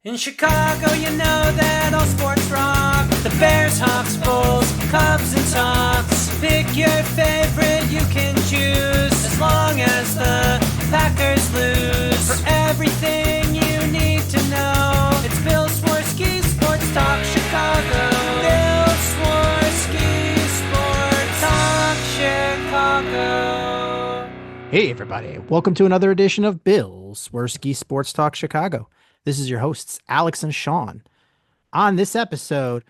In Chicago, you know that all sports rock. The Bears, Hawks, Bulls, Cubs, and Sox. Pick your favorite, you can choose. As long as the Packers lose. For everything you need to know, it's Bill Swerski Sports Talk Chicago. Bill Swerski Sports Talk Chicago. Hey everybody, welcome to another edition of Bill Swerski Sports Talk Chicago. This is your hosts, Alex and Sean. On this episode,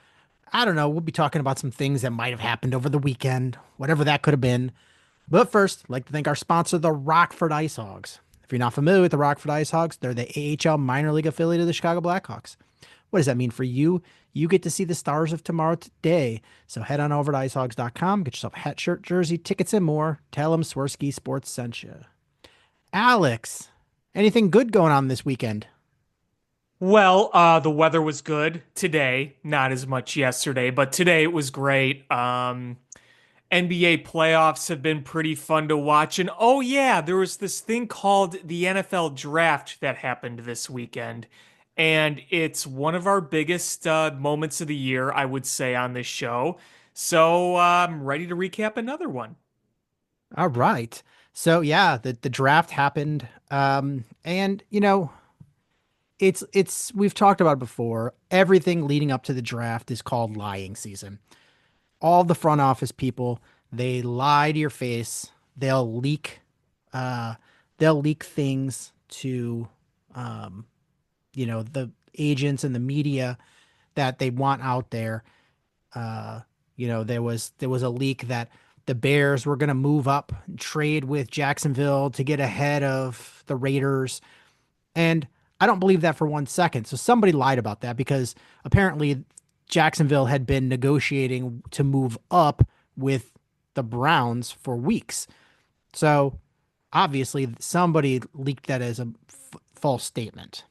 I don't know, we'll be talking about some things that might have happened over the weekend, whatever that could have been. But first, I'd like to thank our sponsor, the Rockford Ice Hogs. If you're not familiar with the Rockford Ice Hogs, they're the AHL minor league affiliate of the Chicago Blackhawks. What does that mean for you? You get to see the stars of tomorrow today. So head on over to icehogs.com, get yourself a hat, shirt, jersey, tickets, and more. Tell them Swerski Sports sent you. Alex, anything good going on this weekend? Well, the weather was good today, not as much yesterday, but today it was great. NBA playoffs have been pretty fun to watch. And oh yeah, there was this thing called the NFL draft that happened this weekend. And it's one of our biggest moments of the year, I would say, on this show. So I'm ready to recap another one. All right. So yeah, the draft happened. And you know, it's we've talked about it before. Everything leading up to the draft is called lying season. All the front office people, they lie to your face. They'll leak things to the agents and the media that they want out there. There was a leak that the Bears were going to move up and trade with Jacksonville to get ahead of the Raiders. And I don't believe that for 1 second. So somebody lied about that because apparently Jacksonville had been negotiating to move up with the Browns for weeks. So obviously somebody leaked that as a false statement.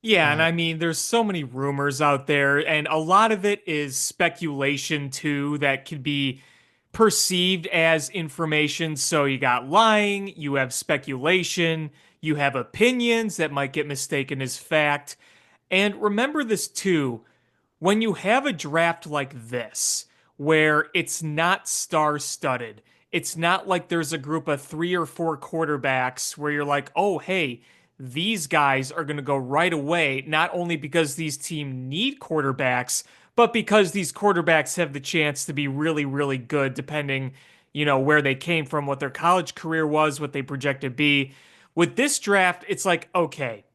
Yeah, and I mean, there's so many rumors out there, and a lot of it is speculation too that could be perceived as information. So you got lying, you have speculation, you have opinions that might get mistaken as fact. And remember this too, when you have a draft like this, where it's not star-studded, it's not like there's a group of 3 or 4 quarterbacks where you're like, oh, hey, these guys are going to go right away, not only because these teams need quarterbacks, but because these quarterbacks have the chance to be really, really good, depending, where they came from, what their college career was, what they project to be. With this draft, it's like, okay,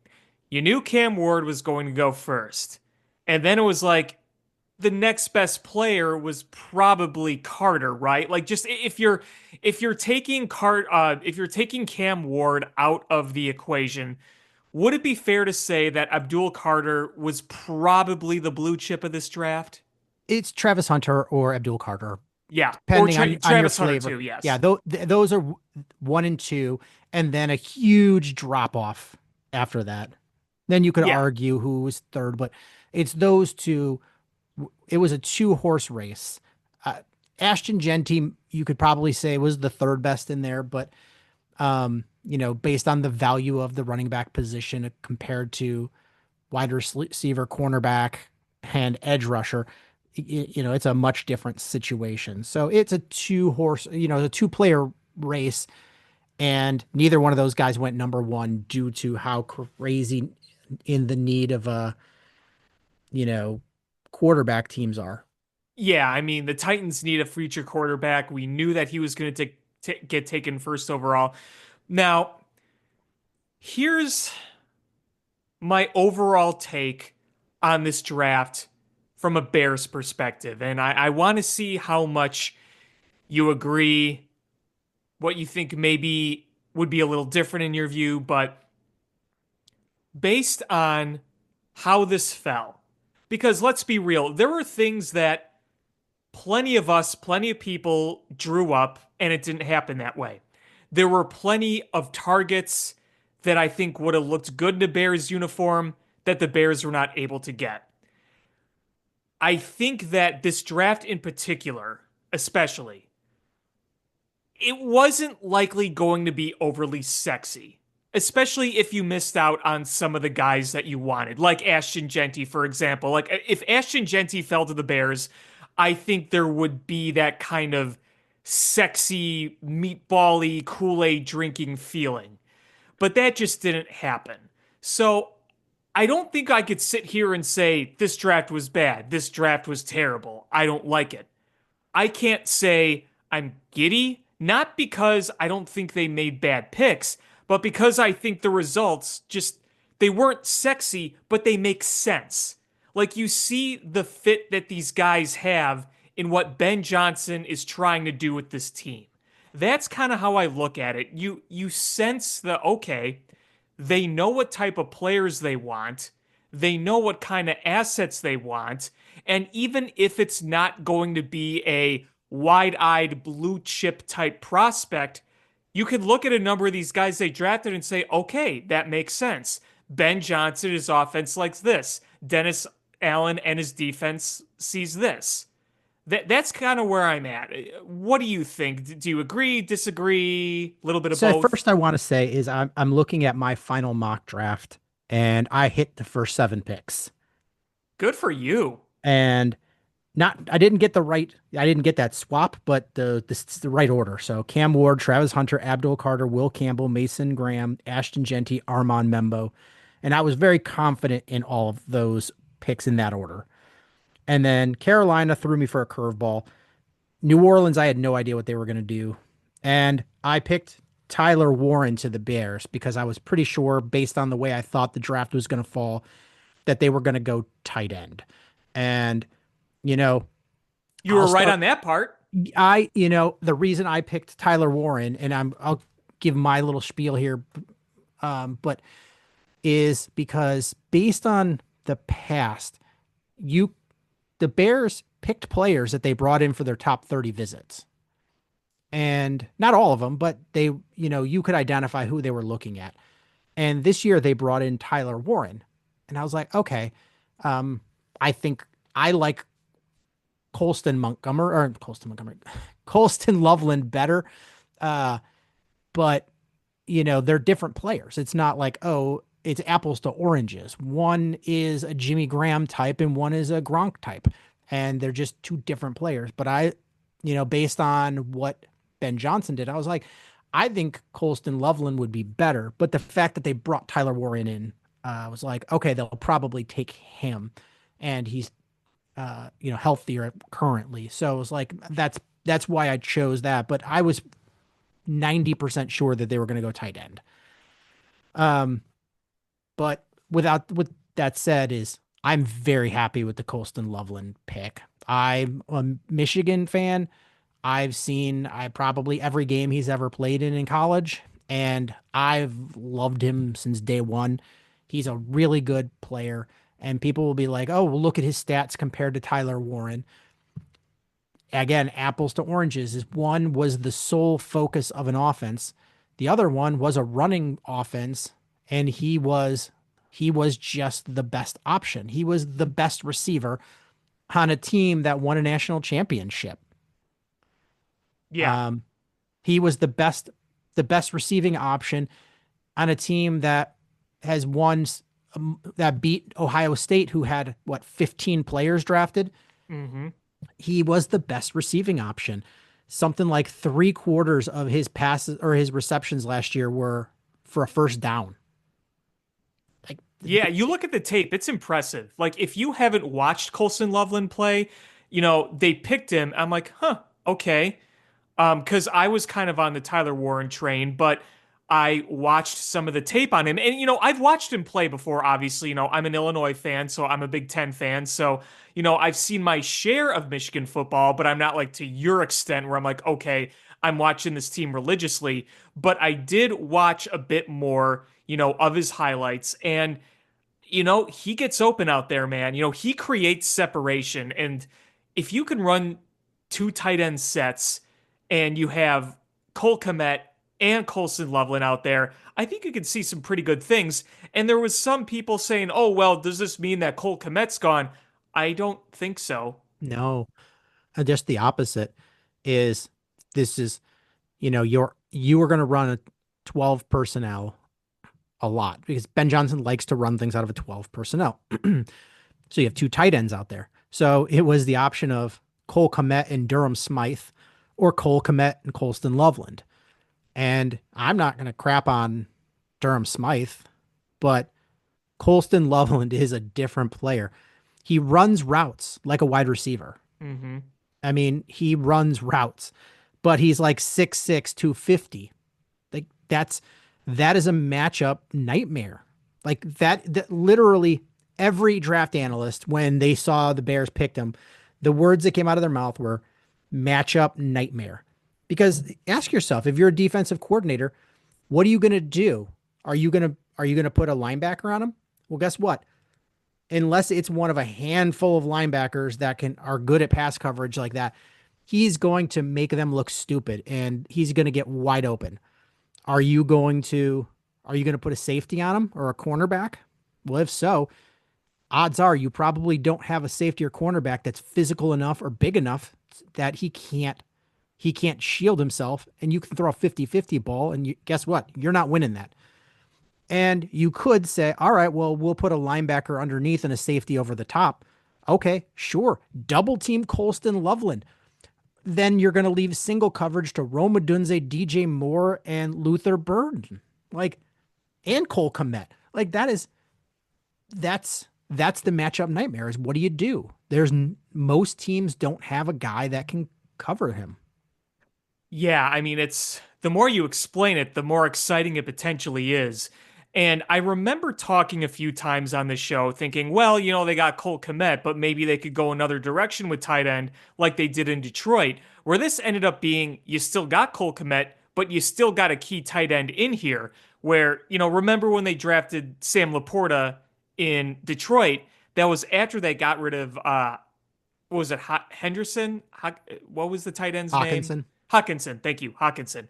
you knew Cam Ward was going to go first. And then it was like, the next best player was probably Carter, right? Like just if you're taking Cam Ward out of the equation, would it be fair to say that Abdul Carter was probably the blue chip of this draft? It's Travis Hunter or Abdul Carter, Yeah, or depending on your Travis Hunter flavor. too. Yes. Yeah, those are 1 and 2, and then a huge drop off after that. Then you could Yeah. argue who was third, but it's those two. It was a 2-horse race. Ashton Genty, you could probably say was the third best in there, but based on the value of the running back position compared to wide receiver, cornerback, and edge rusher, it's a much different situation. So it's a 2-horse, a 2-player race, and neither one of those guys went number one due to how crazy in the need of quarterback teams are. Yeah, I mean, the Titans need a future quarterback. We knew that he was going to get taken first overall. Now, here's my overall take on this draft from a Bears perspective. And I want to see how much you agree, what you think maybe would be a little different in your view. But based on how this fell, because let's be real, there were things that plenty of people drew up, and it didn't happen that way. There were plenty of targets that I think would have looked good in a Bears uniform that the Bears were not able to get. I think that this draft in particular, especially, it wasn't likely going to be overly sexy. especially if you missed out on some of the guys that you wanted, like Ashton Genty, for example. Like if Ashton Genty fell to the Bears, I think there would be that kind of sexy, meatball-y Kool-Aid drinking feeling. But that just didn't happen. So I don't think I could sit here and say this draft was bad, this draft was terrible, I don't like it. I can't say I'm giddy, not because I don't think they made bad picks, but because I think the results just they weren't sexy, but they make sense. Like you see the fit that these guys have in what Ben Johnson is trying to do with this team. That's kind of how I look at it. You sense the okay, they know what type of players they want. They know what kind of assets they want. And even if it's not going to be a wide eyed blue chip type prospect, you could look at a number of these guys they drafted and say, okay, that makes sense. Ben Johnson, his offense likes this. Dennis Allen and his defense sees this. That's kind of where I'm at. What do you think? Do you agree, disagree, a little bit of So both? first I want to say is I'm looking at my final mock draft and I hit the first 7 picks. Good for you. And not I didn't get that swap, but the right order. So Cam Ward, Travis Hunter, Abdul Carter, Will Campbell, Mason Graham, Ashton Genty, Armand Membo. And I was very confident in all of those picks in that order. And then Carolina threw me for a curveball. New Orleans, I had no idea what they were going to do. And I picked Tyler Warren to the Bears because I was pretty sure, based on the way I thought the draft was going to fall, that they were going to go tight end. And, you know, You I'll were right start. on that part. The reason I picked Tyler Warren, and I'll give my little spiel here, but is because based on the past, you the Bears picked players that they brought in for their top 30 visits. And not all of them, but you could identify who they were looking at. And this year they brought in Tyler Warren. And I was like, okay, I think I like Colston Loveland better. But they're different players. It's not like, oh, it's apples to oranges. One is a Jimmy Graham type and one is a Gronk type. And they're just two different players. But based on what Ben Johnson did, I was like, I think Colston Loveland would be better. But the fact that they brought Tyler Warren in, was like, okay, they'll probably take him. And he's, healthier currently. So it was like, that's why I chose that. But I was 90% sure that they were going to go tight end. But with that said, is I'm very happy with the Colston Loveland pick. I'm a Michigan fan. I've seen probably every game he's ever played in college, and I've loved him since day one. He's a really good player, and people will be like, "Oh, well, look at his stats compared to Tyler Warren." Again, apples to oranges. Is one was the sole focus of an offense, the other one was a running offense, and he was just the best option. He was the best receiver on a team that won a national championship. Yeah. Um, he was the best receiving option on a team that has won that beat Ohio State, who had 15 players drafted. hmm He was the best receiving option. Something like 3/4 of his passes or his receptions last year were for a first down. Like, Yeah, you look at the tape, it's impressive. Like, if you haven't watched Colson Loveland play, they picked him. I'm like, huh, okay. Because I was kind of on the Tyler Warren train, but I watched some of the tape on him. And, I've watched him play before, obviously. I'm an Illinois fan, so I'm a Big Ten fan. So, I've seen my share of Michigan football, but I'm not like to your extent where I'm like, okay, I'm watching this team religiously. But I did watch a bit more, of his highlights. And, he gets open out there, man. He creates separation. And if you can run two tight end sets and you have Cole Kmet and Colson Loveland out there, I think you can see some pretty good things. And there was some people saying, oh, well, does this mean that Cole Kmet's gone? I don't think so. no, just the opposite. Is this is you are going to run a 12 personnel a lot because Ben Johnson likes to run things out of a 12 personnel. So you have two tight ends out there. So it was the option of Cole Kmet and Durham Smythe or Cole Kmet and Colston Loveland. And I'm not going to crap on Durham Smythe, but Colston Loveland is a different player. He runs routes like a wide receiver. Mm-hmm. I mean, he runs routes, but he's like 6'6", 250. Like that is a matchup nightmare. Like that literally every draft analyst, when they saw the Bears picked him, the words that came out of their mouth were matchup nightmare. Because ask yourself, if you're a defensive coordinator, what are you going to do? Are you going to put a linebacker on him? Well, guess what? Unless it's one of a handful of linebackers that are good at pass coverage like that, he's going to make them look stupid and he's going to get wide open. Are you going to put a safety on him or a cornerback? Well, if so, odds are you probably don't have a safety or cornerback that's physical enough or big enough that he can't shield himself, and you can throw a 50-50 ball, and guess what? You're not winning that. And you could say, all right, well, we'll put a linebacker underneath and a safety over the top. Okay, sure. Double team Colston Loveland. Then you're going to leave single coverage to Rome Odunze, DJ Moore, and Luther Burden. And Cole Kmet. That's the matchup nightmare is what do you do? Most teams don't have a guy that can cover him. Yeah, I mean, it's the more you explain it, the more exciting it potentially is. And I remember talking a few times on the show thinking, well, they got Cole Kmet, but maybe they could go another direction with tight end like they did in Detroit, where this ended up being you still got Cole Kmet, but you still got a key tight end in here where, remember when they drafted Sam Laporta in Detroit? That was after they got rid of, what was it, Henderson? What was the tight end's name? Hawkinson. Thank you, Hawkinson.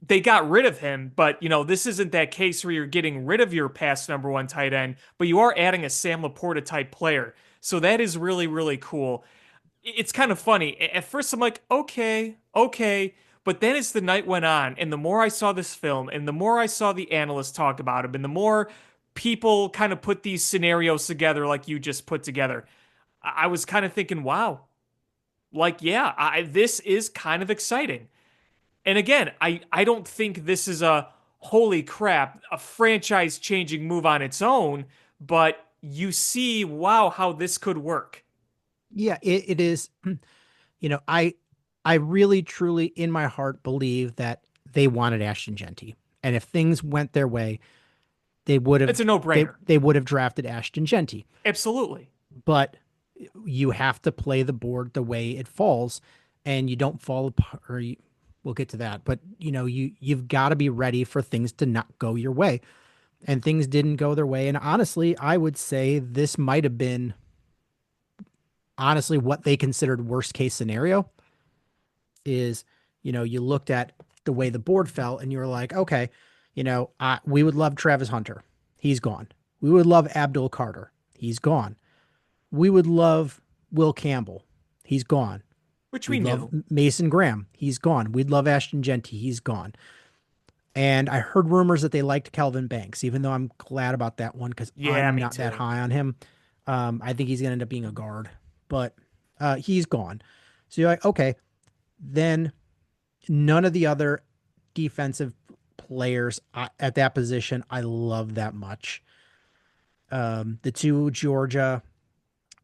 They got rid of him, but this isn't that case where you're getting rid of your past number one tight end, but you are adding a Sam Laporta type player. So that is really, really cool. It's kind of funny. At first I'm like, okay. But then as the night went on, and the more I saw this film, and the more I saw the analysts talk about him, and the more people kind of put these scenarios together like you just put together, I was kind of thinking, wow, this is kind of exciting. And again, I don't think this is a holy crap, a franchise changing move on its own, but you see, wow, how this could work. Yeah, it is. I really truly in my heart believe that they wanted Ashton Genty. And if things went their way, they would have. It's a no-brainer. They would have drafted Ashton Genty. Absolutely. But you have to play the board the way it falls, and you don't fall apart. We'll get to that, but you've got to be ready for things to not go your way, and things didn't go their way. And honestly, I would say this might have been what they considered worst case scenario is, you looked at the way the board fell and you were like, okay, we would love Travis Hunter. He's gone. We would love Abdul Carter. He's gone. We would love Will Campbell. He's gone. Which we knew. Mason Graham. He's gone. We'd love Ashton Genty. He's gone. And I heard rumors that they liked Kelvin Banks, even though I'm glad about that one because I'm not that high on him. I think he's going to end up being a guard, but he's gone. So you're like, okay, then none of the other defensive players at that position I love that much. The two Georgia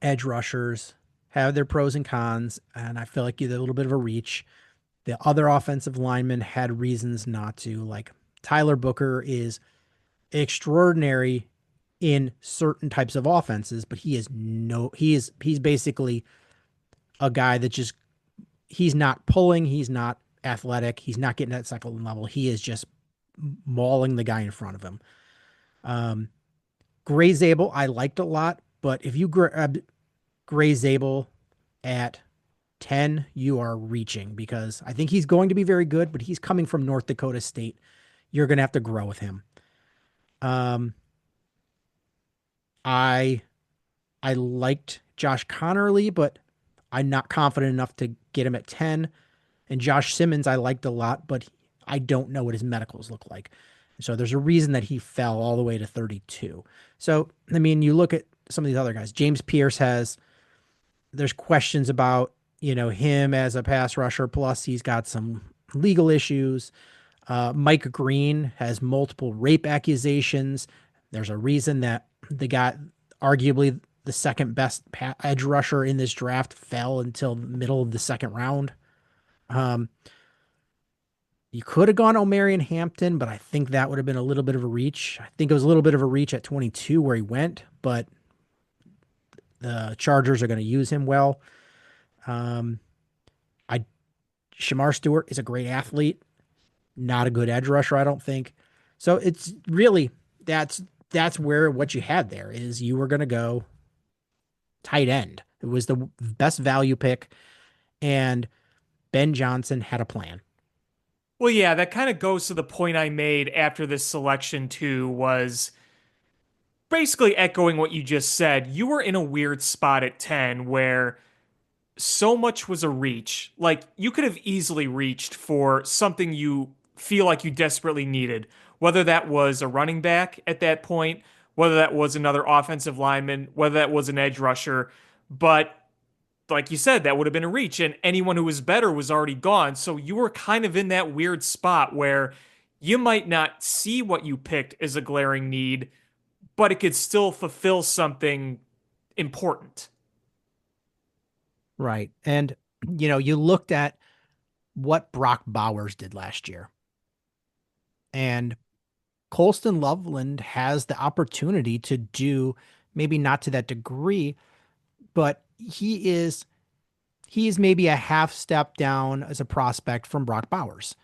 edge rushers have their pros and cons, and I feel like they're a little bit of a reach. The other offensive linemen had reasons not to. Like Tyler Booker is extraordinary in certain types of offenses, but he's basically a guy that he's not pulling, he's not athletic, he's not getting that second level. He is just mauling the guy in front of him. Gray Zabel, I liked a lot, but if you grab Gray Zabel at 10, you are reaching because I think he's going to be very good, but he's coming from North Dakota State. You're going to have to grow with him. I liked Josh Connerly, but I'm not confident enough to get him at 10. And Josh Simmons, I liked a lot, but I don't know what his medicals look like. So there's a reason that he fell all the way to 32. So, I mean, you look at some of these other guys. James Pierce there's questions about, him as a pass rusher. Plus, he's got some legal issues. Mike Green has multiple rape accusations. There's a reason that the guy, arguably the second best edge rusher in this draft, fell until the middle of the second round. Um, you could have gone O'Marion Hampton, but I think that would have been a little bit of a reach. I think it was a little bit of a reach at 22 where he went, but the Chargers are going to use him well. Um, I Shamar Stewart is a great athlete, not a good edge rusher, I don't think. So it's really that's where what you had there is you were going to go tight end. It was the best value pick, and Ben Johnson had a plan. Well, yeah, that kind of goes to the point I made after this selection too, was basically echoing what you just said. You were in a weird spot at 10 where so much was a reach. Like you could have easily reached for something you feel like you desperately needed, whether that was a running back at that point, whether that was another offensive lineman, whether that was an edge rusher. But like you said, that would have been a reach, and anyone who was better was already gone. So you were kind of in that weird spot where you might not see what you picked as a glaring need, but it could still fulfill something important. Right. And, you looked at what Brock Bowers did last year, and Colston Loveland has the opportunity to do, maybe not to that degree, but he is maybe a half step down as a prospect from Brock Bowers.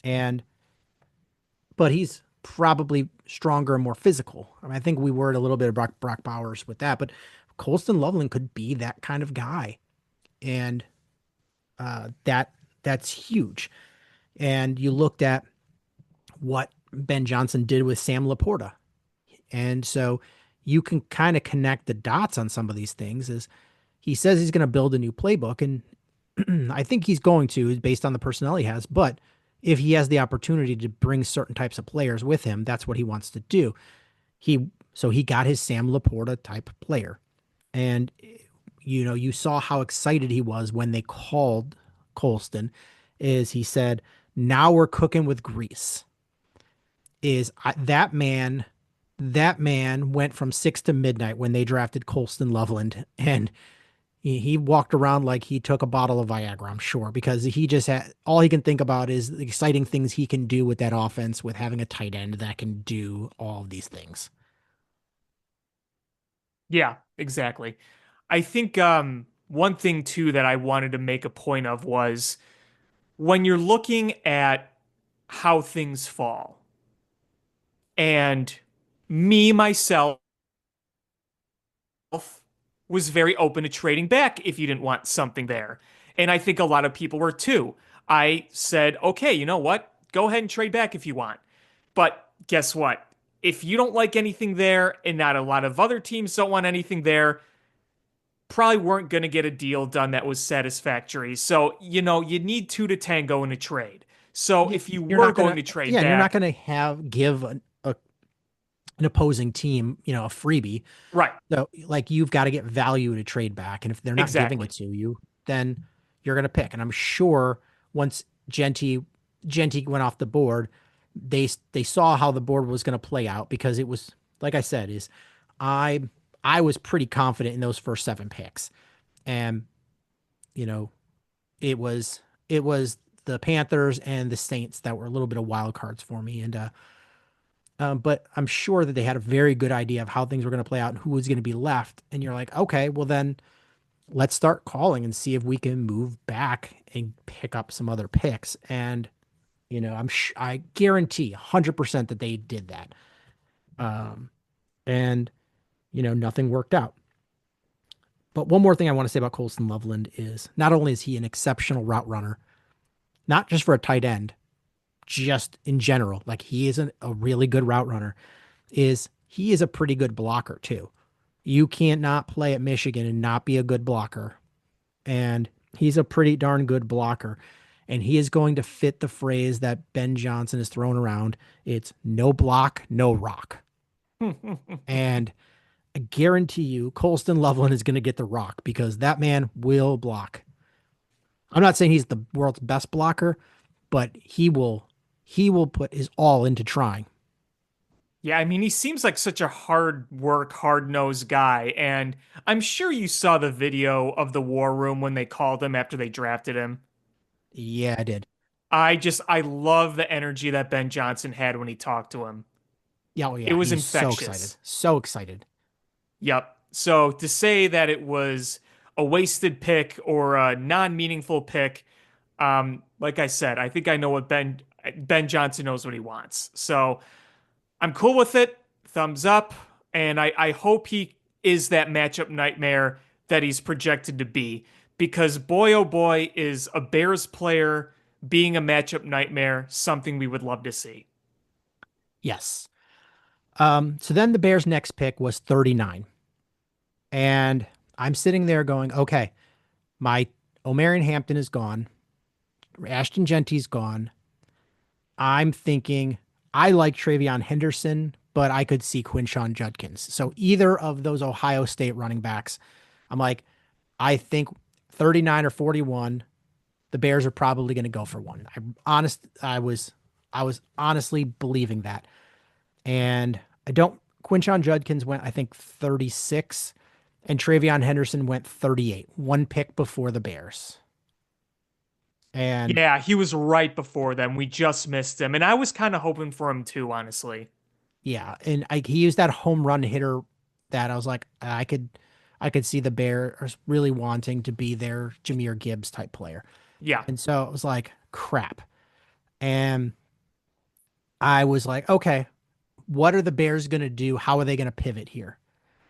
And but he's probably stronger and more physical. I mean, I think we were a little bit of Brock Bowers with that, but Colston Loveland could be that kind of guy. And that's huge. And you looked at what Ben Johnson did with Sam Laporta. And so you can kind of connect the dots on some of these things. Is he says he's going to build a new playbook, and I think he's going to, based on the personnel he has. But if he has the opportunity to bring certain types of players with him, that's what he wants to do. So he got his Sam Laporta type player. And you saw how excited he was when they called Colston. Is he said, "Now we're cooking with grease." That man went from 6 to midnight when they drafted Colston Loveland, and he walked around like he took a bottle of Viagra, I'm sure, because he just had all he can think about is the exciting things he can do with that offense, with having a tight end that can do all of these things. Yeah, exactly. I think one thing too that I wanted to make a point of was when you're looking at how things fall, and me myself was very open to trading back if you didn't want something there. And I think a lot of people were too. I said, okay, you know what? Go ahead and trade back if you want. But guess what? If you don't like anything there and not a lot of other teams don't want anything there, probably weren't going to get a deal done that was satisfactory. So, you need two to tango in a trade. So if you You're were not going gonna, to trade yeah, and you're not back, gonna give an opposing team, a freebie. right, So like you've got to get value to trade back. And if they're not giving it exactly. to you, then you're going to pick. And I'm sure once Genty went off the board, they saw how the board was going to play out, because it was, like I said, is I I was pretty confident in those first 7 picks. And, you know, it was the Panthers and the Saints that were a little bit of wild cards for me. And but I'm sure that they had a very good idea of how things were going to play out and who was going to be left. And you're like, okay, well then let's start calling and see if we can move back and pick up some other picks. And I guarantee 100% that they did that. And nothing worked out. But one more thing I want to say about Colston Loveland is not only is he an exceptional route runner, not just for a tight end, just in general, like he is a really good route runner, is he is a pretty good blocker too. You can't not play at Michigan and not be a good blocker. And he's a pretty darn good blocker. and he is going to fit the phrase that Ben Johnson has thrown around. It's no block, no rock. And I guarantee you, Colston Loveland is going to get the rock because that man will block. I'm not saying he's the world's best blocker, but he will put his all into trying. Yeah, I mean, he seems like such a hard work, hard nosed guy. And I'm sure you saw the video of the war room when they called him after they drafted him. Yeah, I did. I love the energy that Ben Johnson had when he talked to him. Yeah, oh It yeah, was he's so excited. infectious. So excited. Yep. So to say that it was a wasted pick or a non-meaningful pick, like I said, I think I know what Ben Johnson knows what he wants. So I'm cool with it. Thumbs up. And I hope he is that matchup nightmare that he's projected to be. Because boy, oh boy, is a Bears player being a matchup nightmare something we would love to see. Yes. So then the Bears' next pick was 39. And I'm sitting there going, okay, my Omarion Hampton is gone. Ashton Genty's gone. I'm thinking I like Travion Henderson, but I could see Quinshawn Judkins. So either of those Ohio State running backs, I'm like, I think 39 or 41, the Bears are probably going to go for one. I was honestly believing that. And I don't Quinshawn Judkins went, I think, 36, and Travion Henderson went 38, one pick before the Bears. And Yeah, he was right before them. We just missed him. And I was kind of hoping for him too, honestly. yeah, and he used that home run hitter that I was like, I could see the Bears really wanting to be their Jahmyr Gibbs type player. Yeah. And so it was like, crap. And I was like, okay, what are the Bears going to do? How are they going to pivot here?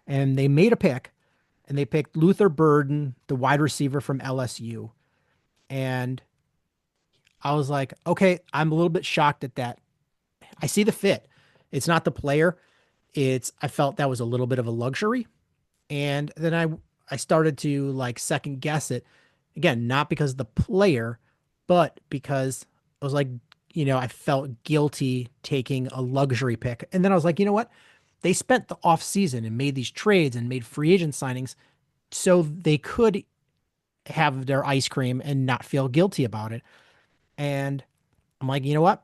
And they made a pick, and they picked Luther Burden, the wide receiver from LSU. And I was like, okay, I'm a little bit shocked at that. I see the fit. It's not the player. I felt that was a little bit of a luxury. And then I started to like second guess it. Again, not because of the player, but because I was like, I felt guilty taking a luxury pick. And then I was like, you know what? They spent the off season and made these trades and made free agent signings so they could have their ice cream and not feel guilty about it. And I'm like, you know what?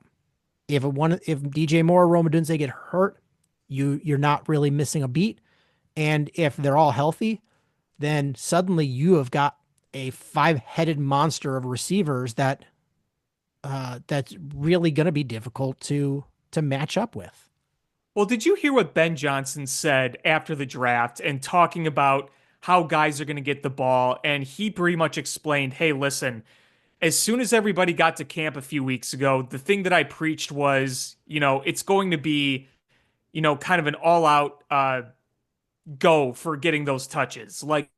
If DJ Moore or Rome Odunze get hurt, you're not really missing a beat. And if they're all healthy, then suddenly you have got a five-headed monster of receivers that's really going to be difficult to match up with. Well, did you hear what Ben Johnson said after the draft and talking about how guys are going to get the ball? And he pretty much explained, hey, listen, as soon as everybody got to camp a few weeks ago, the thing that I preached was, it's going to be, kind of an all out go for getting those touches. Like,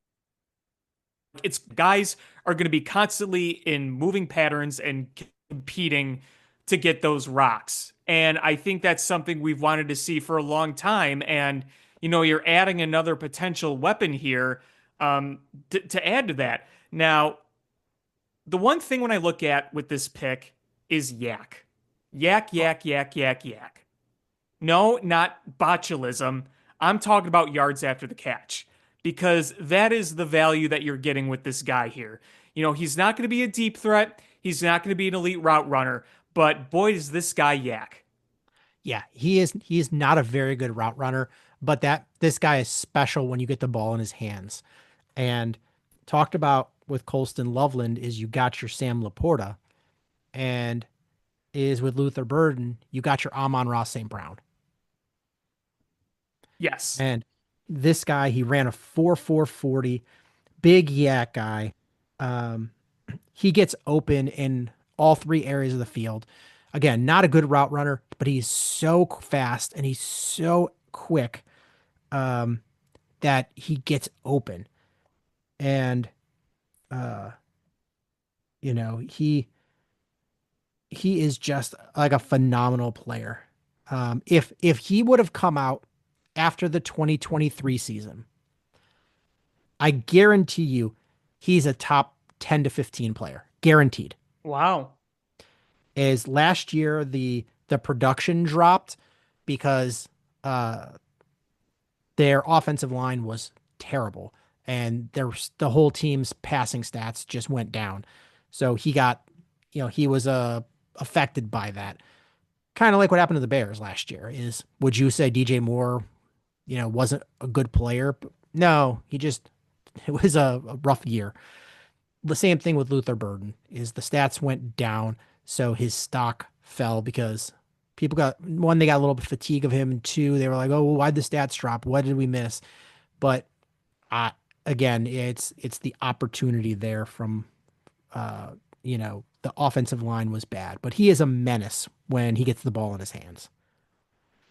it's guys are going to be constantly in moving patterns and competing to get those rocks. And I think that's something we've wanted to see for a long time. And, you're adding another potential weapon here to add to that. Now, the one thing when I look at with this pick is yak. Yak, yak, yak, yak, yak. No, not botulism. I'm talking about yards after the catch because that is the value that you're getting with this guy here. He's not going to be a deep threat. He's not going to be an elite route runner, but boy, does this guy yak. Yeah, he is not a very good route runner, but this guy is special when you get the ball in his hands. And talked about with Colston Loveland is you got your Sam Laporta, and is with Luther Burden, you got your Amon-Ra St. Brown. Yes. And this guy, he ran a 4.440, big yak guy. He gets open in all three areas of the field. Again, not a good route runner, but he's so fast and he's so quick that he gets open. And he is just like a phenomenal player. If he would have come out after the 2023 season, I guarantee you he's a top 10 to 15 player. Guaranteed. Wow. Is last year the production dropped because uh their offensive line was terrible, and the whole team's passing stats just went down. So he got, he was affected by that. Kind of like what happened to the Bears last year. Is would you say DJ Moore, wasn't a good player? No, he just it was a rough year. The same thing with Luther Burden is the stats went down, so his stock fell because people got one, they got a little bit fatigue of him, and two, they were like, oh, why'd the stats drop? What did we miss? But uh, again, it's the opportunity there from the offensive line was bad, but he is a menace when he gets the ball in his hands.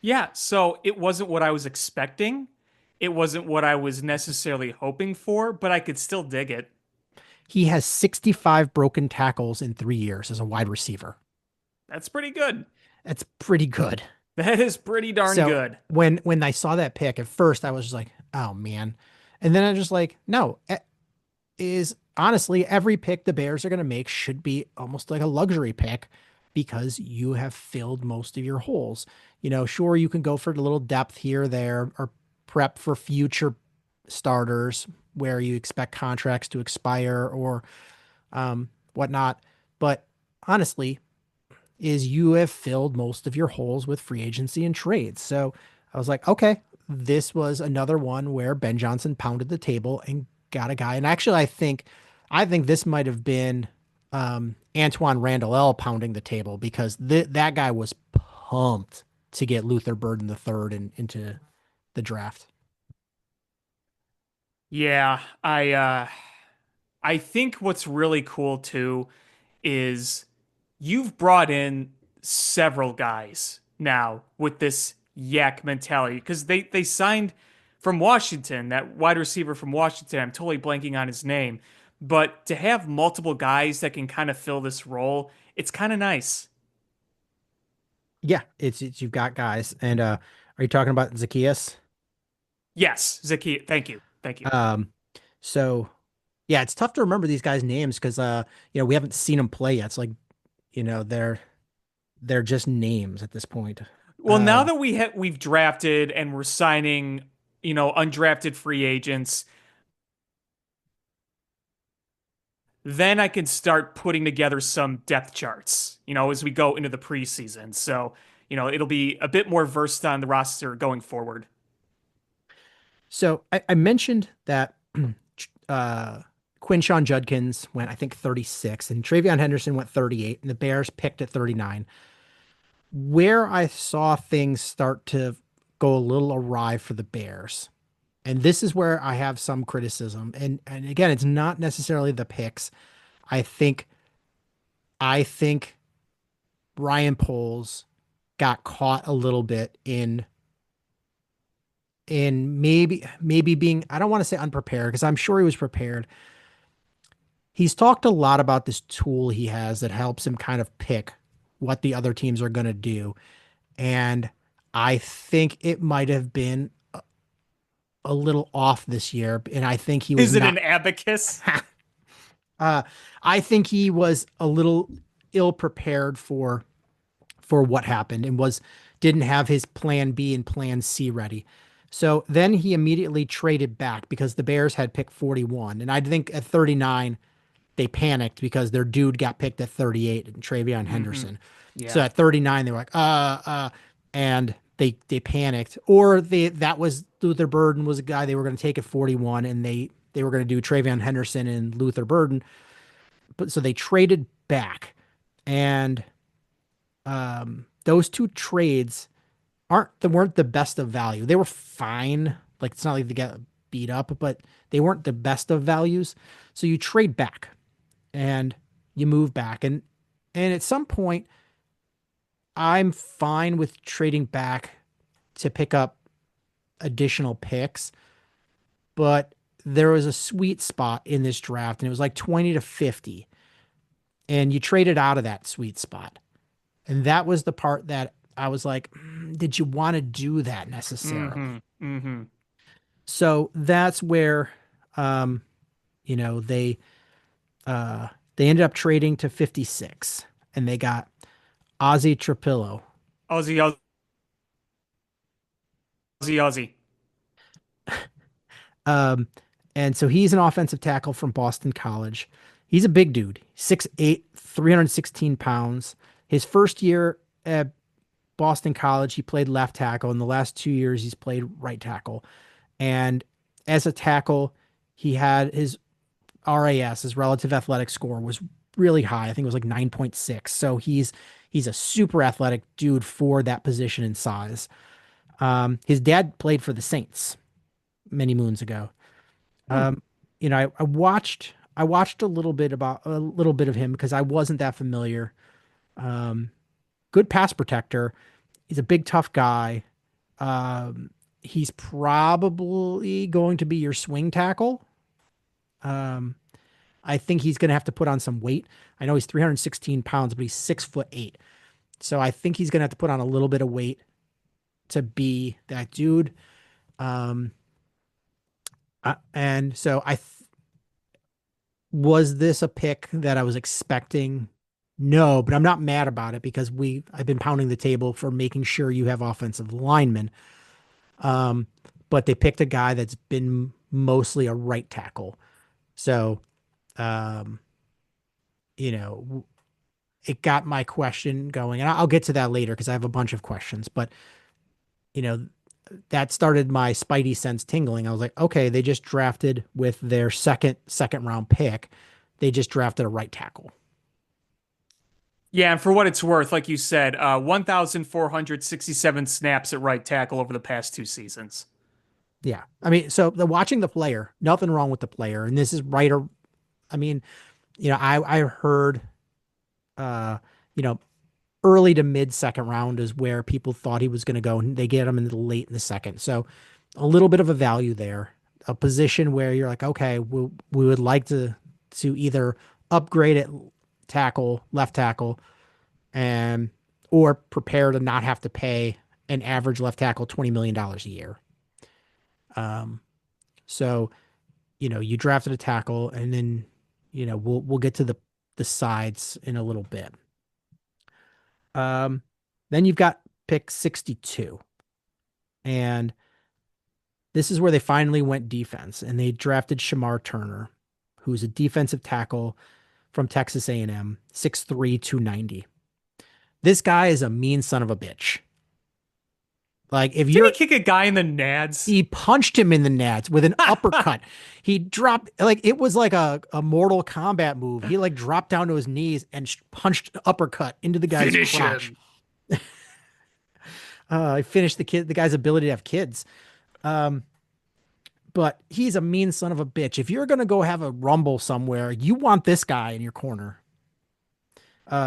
Yeah, so it wasn't what I was expecting. It wasn't what I was necessarily hoping for, but I could still dig it. He has 65 broken tackles in 3 years as a wide receiver. That's pretty good. That's pretty good. That is pretty darn So good. when I saw that pick at first, I was just like, oh man. And then I just like, no, is honestly every pick the Bears are going to make should be almost like a luxury pick because you have filled most of your holes. Sure, you can go for a little depth here or there or prep for future starters where you expect contracts to expire or whatnot. But honestly, is you have filled most of your holes with free agency and trades. So I was like, okay, this was another one where Ben Johnson pounded the table and got a guy. And actually, I think this might have been Antoine Randall L pounding the table because that guy was pumped to get Luther Burden the third into the draft. Yeah, I think what's really cool too is you've brought in several guys now with this yak mentality because they signed from Washington, that wide receiver from Washington. I'm totally blanking on his name, but to have multiple guys that can kind of fill this role, it's kind of nice. Yeah, it's you've got guys. And are you talking about Zacchaeus? Yes, Zaki, thank you, thank you. Um, so yeah, it's tough to remember these guys' names because we haven't seen them play yet. It's like, they're just names at this point. Well, now Um, that we've drafted and we're signing, undrafted free agents, then I can start putting together some depth charts, as we go into the preseason. So, it'll be a bit more versed on the roster going forward. so I mentioned that uh Quinshawn Judkins went, I think, 36, and Travion Henderson went 38, and the Bears picked at 39. Where I saw things start to go a little awry for the Bears, and this is where I have some criticism, and again, it's not necessarily the picks. I think I think Ryan Poles got caught a little bit in maybe being, I don't want to say unprepared because I'm sure he was prepared. He's talked a lot about this tool he has that helps him kind of pick what the other teams are going to do. And I think it might have been a little off this year. And I think he was Is it an not, abacus? uh, I think he was a little ill prepared for what happened and didn't have his plan B and plan C ready. So then he immediately traded back because the Bears had picked 41. And I think at 39, they panicked because their dude got picked at 38 and Travion Hmm. Henderson. So Yeah. at 39, they were like, and they panicked. Or that was Luther Burden was a guy they were going to take at 41 and they were going to do Travion Henderson and Luther Burden. But so they traded back. And those two trades weren't the best of value. They were fine. Like it's not like they got beat up, but they weren't the best of values. So you trade back and you move back. And at some point, I'm fine with trading back to pick up additional picks, but there was a sweet spot in this draft, and it was like 20 to 50. And you traded out of that sweet spot. And that was the part that I was like, did you want to do that necessarily? Hmm. Hmm. So that's where, they They ended up trading to 56, and they got Ozzy Trapillo. Aussie, Aussie, Aussie. Um, and so he's an offensive tackle from Boston College. He's a big dude, 6'8", 316 pounds. His first year at Boston College, he played left tackle. In the last 2 years, he's played right tackle. And as a tackle, he had his RAS, his relative athletic score, was really high. I think it was like 9.6. So he's a super athletic dude for that position and size. His dad played for the Saints many moons ago. Hmm. I watched a little bit of him because I wasn't that familiar. Um, Good pass protector. He's a big tough guy. He's probably going to be your swing tackle. Um, I think he's going to have to put on some weight. I know he's 316 pounds, but he's 6'8". So I think he's going to have to put on a little bit of weight to be that dude. Um, and so was this a pick that I was expecting? No, but I'm not mad about it because I've been pounding the table for making sure you have offensive linemen. Um, but they picked a guy that's been mostly a right tackle. So, um, it got my question going, and I'll get to that later because I have a bunch of questions. But you know, that started my spidey sense tingling. I was like, okay, they just drafted with their second round pick. They just drafted a right tackle. Yeah, and for what it's worth, like you said, 1,467 snaps at right tackle over the past 2 seasons. Yeah, I mean, so watching the player, nothing wrong with the player, and this is right or, I mean, I heard, uh, you know, early to mid second round is where people thought he was going to go, and they get him in the late in the second. So a little bit of a value there, a position where you're like, okay, we would like to either upgrade at left tackle, and or prepare to not have to pay an average left tackle $20 million a year. Um, so you drafted a tackle, and then we'll get to the sides in a little bit. Um, then you've got pick 62. And this is where they finally went defense, and they drafted Shamar Turner, who's a defensive tackle from Texas A&M, 6'3", 290. This guy is a mean son of a bitch. Like if Did he you're kick a guy in the nads? he punched him in the nads with an uppercut. He dropped like it was like a Mortal Kombat move. He like dropped down to his knees and punched uppercut into the guy's Finish crotch. him. I finished the guy's ability to have kids. Um, but he's a mean son of a bitch. If you're gonna go have a rumble somewhere, you want this guy in your corner.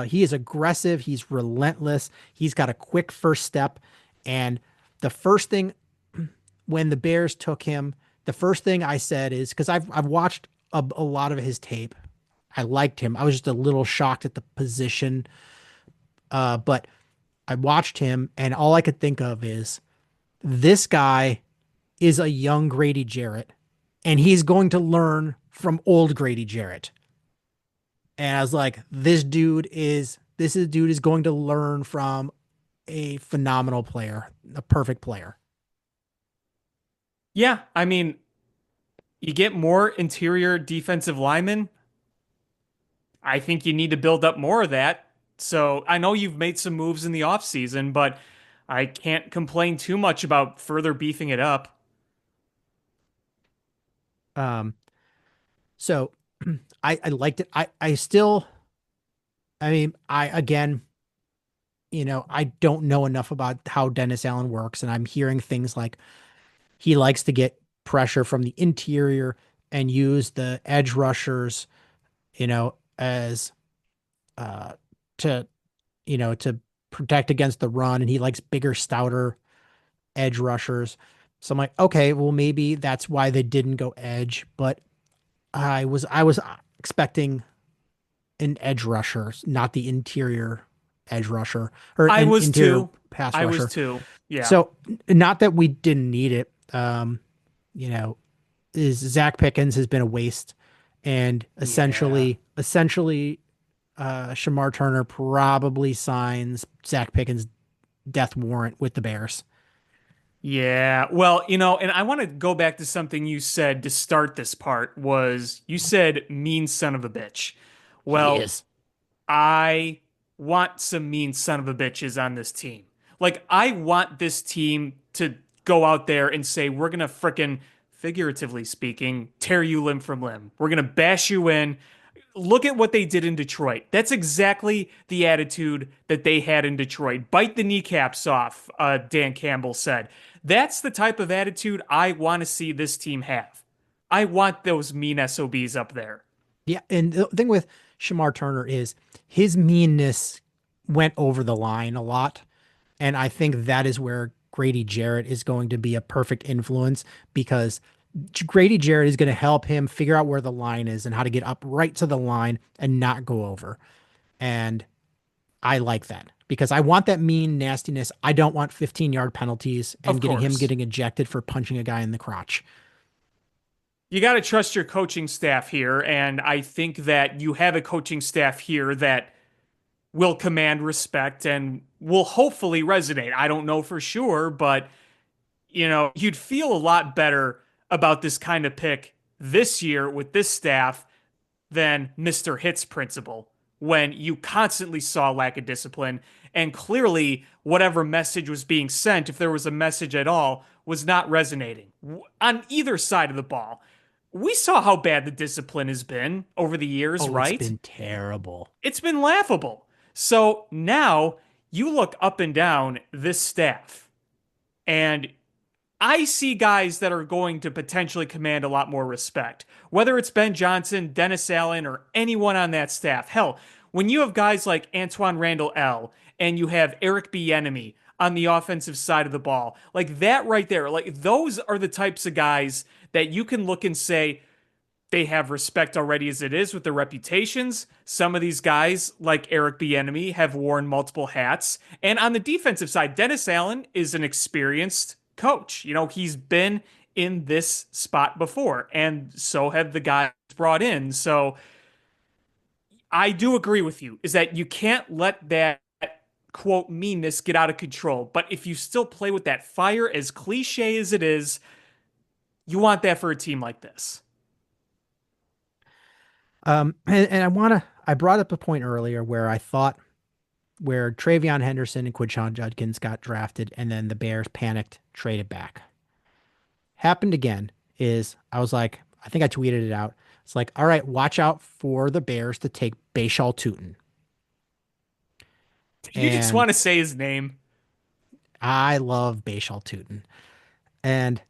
He is aggressive. He's relentless. He's got a quick first step. And the first thing when the Bears took him, the first thing I said is because I've watched a lot of his tape. I liked him. I was just a little shocked at the position. But I watched him, and all I could think of is this guy is a young Grady Jarrett, and he's going to learn from old Grady Jarrett. And I was like, this dude is going to learn from a phenomenal player, a perfect player. Yeah, I mean, you get more interior defensive linemen. I think you need to build up more of that. So I know you've made some moves in the offseason, but I can't complain too much about further beefing it up. Um, so I liked it. I still, I mean, again, I don't know enough about how Dennis Allen works, and I'm hearing things like he likes to get pressure from the interior and use the edge rushers, as uh to to protect against the run, and he likes bigger, stouter edge rushers. So I'm like, okay, well maybe that's why they didn't go edge, but I was expecting an edge rusher, not the interior edge rusher or I an was interior too. pass I was rusher. too. Yeah. So not that we didn't need it. You know, is Zach Pickens has been a waste, and Yeah. essentially essentially, Shamar Turner probably signs Zach Pickens' death warrant with the Bears. Yeah, well, and I want to go back to something you said to start this part was you said mean son of a bitch. He Well, is. I want some mean son of a bitches on this team. Like, I want this team to go out there and say, we're going to frickin', figuratively speaking, tear you limb from limb. We're going to bash you in. Look at what they did in Detroit. That's exactly the attitude that they had in Detroit. Bite the kneecaps off, Dan Campbell said. That's the type of attitude I want to see this team have. I want those mean SOBs up there. Yeah, and the thing with Shamar Turner is his meanness went over the line a lot, and I think that is where Grady Jarrett is going to be a perfect influence because Grady Jarrett is going to help him figure out where the line is and how to get up right to the line and not go over. And I like that because I want that mean nastiness. I don't want 15-yard penalties Of and getting him course. getting ejected for punching a guy in the crotch. You got to trust your coaching staff here. And I think that you have a coaching staff here that will command respect and will hopefully resonate. I don't know for sure, but you'd feel a lot better about this kind of pick this year with this staff than Mr. Hit's principle when you constantly saw lack of discipline and clearly whatever message was being sent, if there was a message at all, was not resonating on either side of the ball. We saw how bad the discipline has been over the years, Oh, it's right? been terrible. It's been laughable. So now you look up and down this staff, and I see guys that are going to potentially command a lot more respect, whether it's Ben Johnson, Dennis Allen, or anyone on that staff. Hell, when you have guys like Antoine Randall L. and you have Eric Bieniemy on the offensive side of the ball, like that right there, like those are the types of guys that you can look and say, they have respect already as it is with their reputations. Some of these guys, like Eric Bieniemy, have worn multiple hats. And on the defensive side, Dennis Allen is an experienced coach. He's been in this spot before, and so have the guys brought in. So I do agree with you, is that you can't let that quote meanness get out of control. But if you still play with that fire, as cliche as it is, you want that for a team like this. And I brought up a point earlier where I thought where Travion Henderson and Quinshon Judkins got drafted and then the Bears panicked, traded back. Happened again is I was like, I think I tweeted it out. It's like, all right, watch out for the Bears to take Bashal Tutin. You just And want to say his name. I love Bashal Tutin. And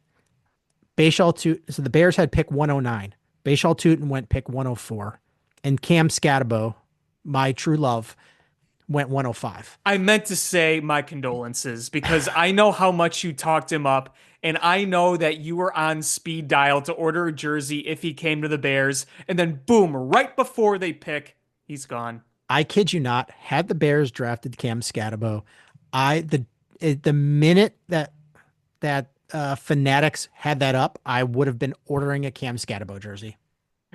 Bashal Tutin, so the Bears had pick 109. Bashal Tutin went pick 104. And Cam Scatabo, my true love, went 105. I meant to say my condolences because I know how much you talked him up, and I know that you were on speed dial to order a jersey if he came to the Bears, and then boom, right before they pick, he's gone. I kid you not, had the Bears drafted Cam Scatabo, the minute that Fanatics had that up, I would have been ordering a Cam Scatabo jersey.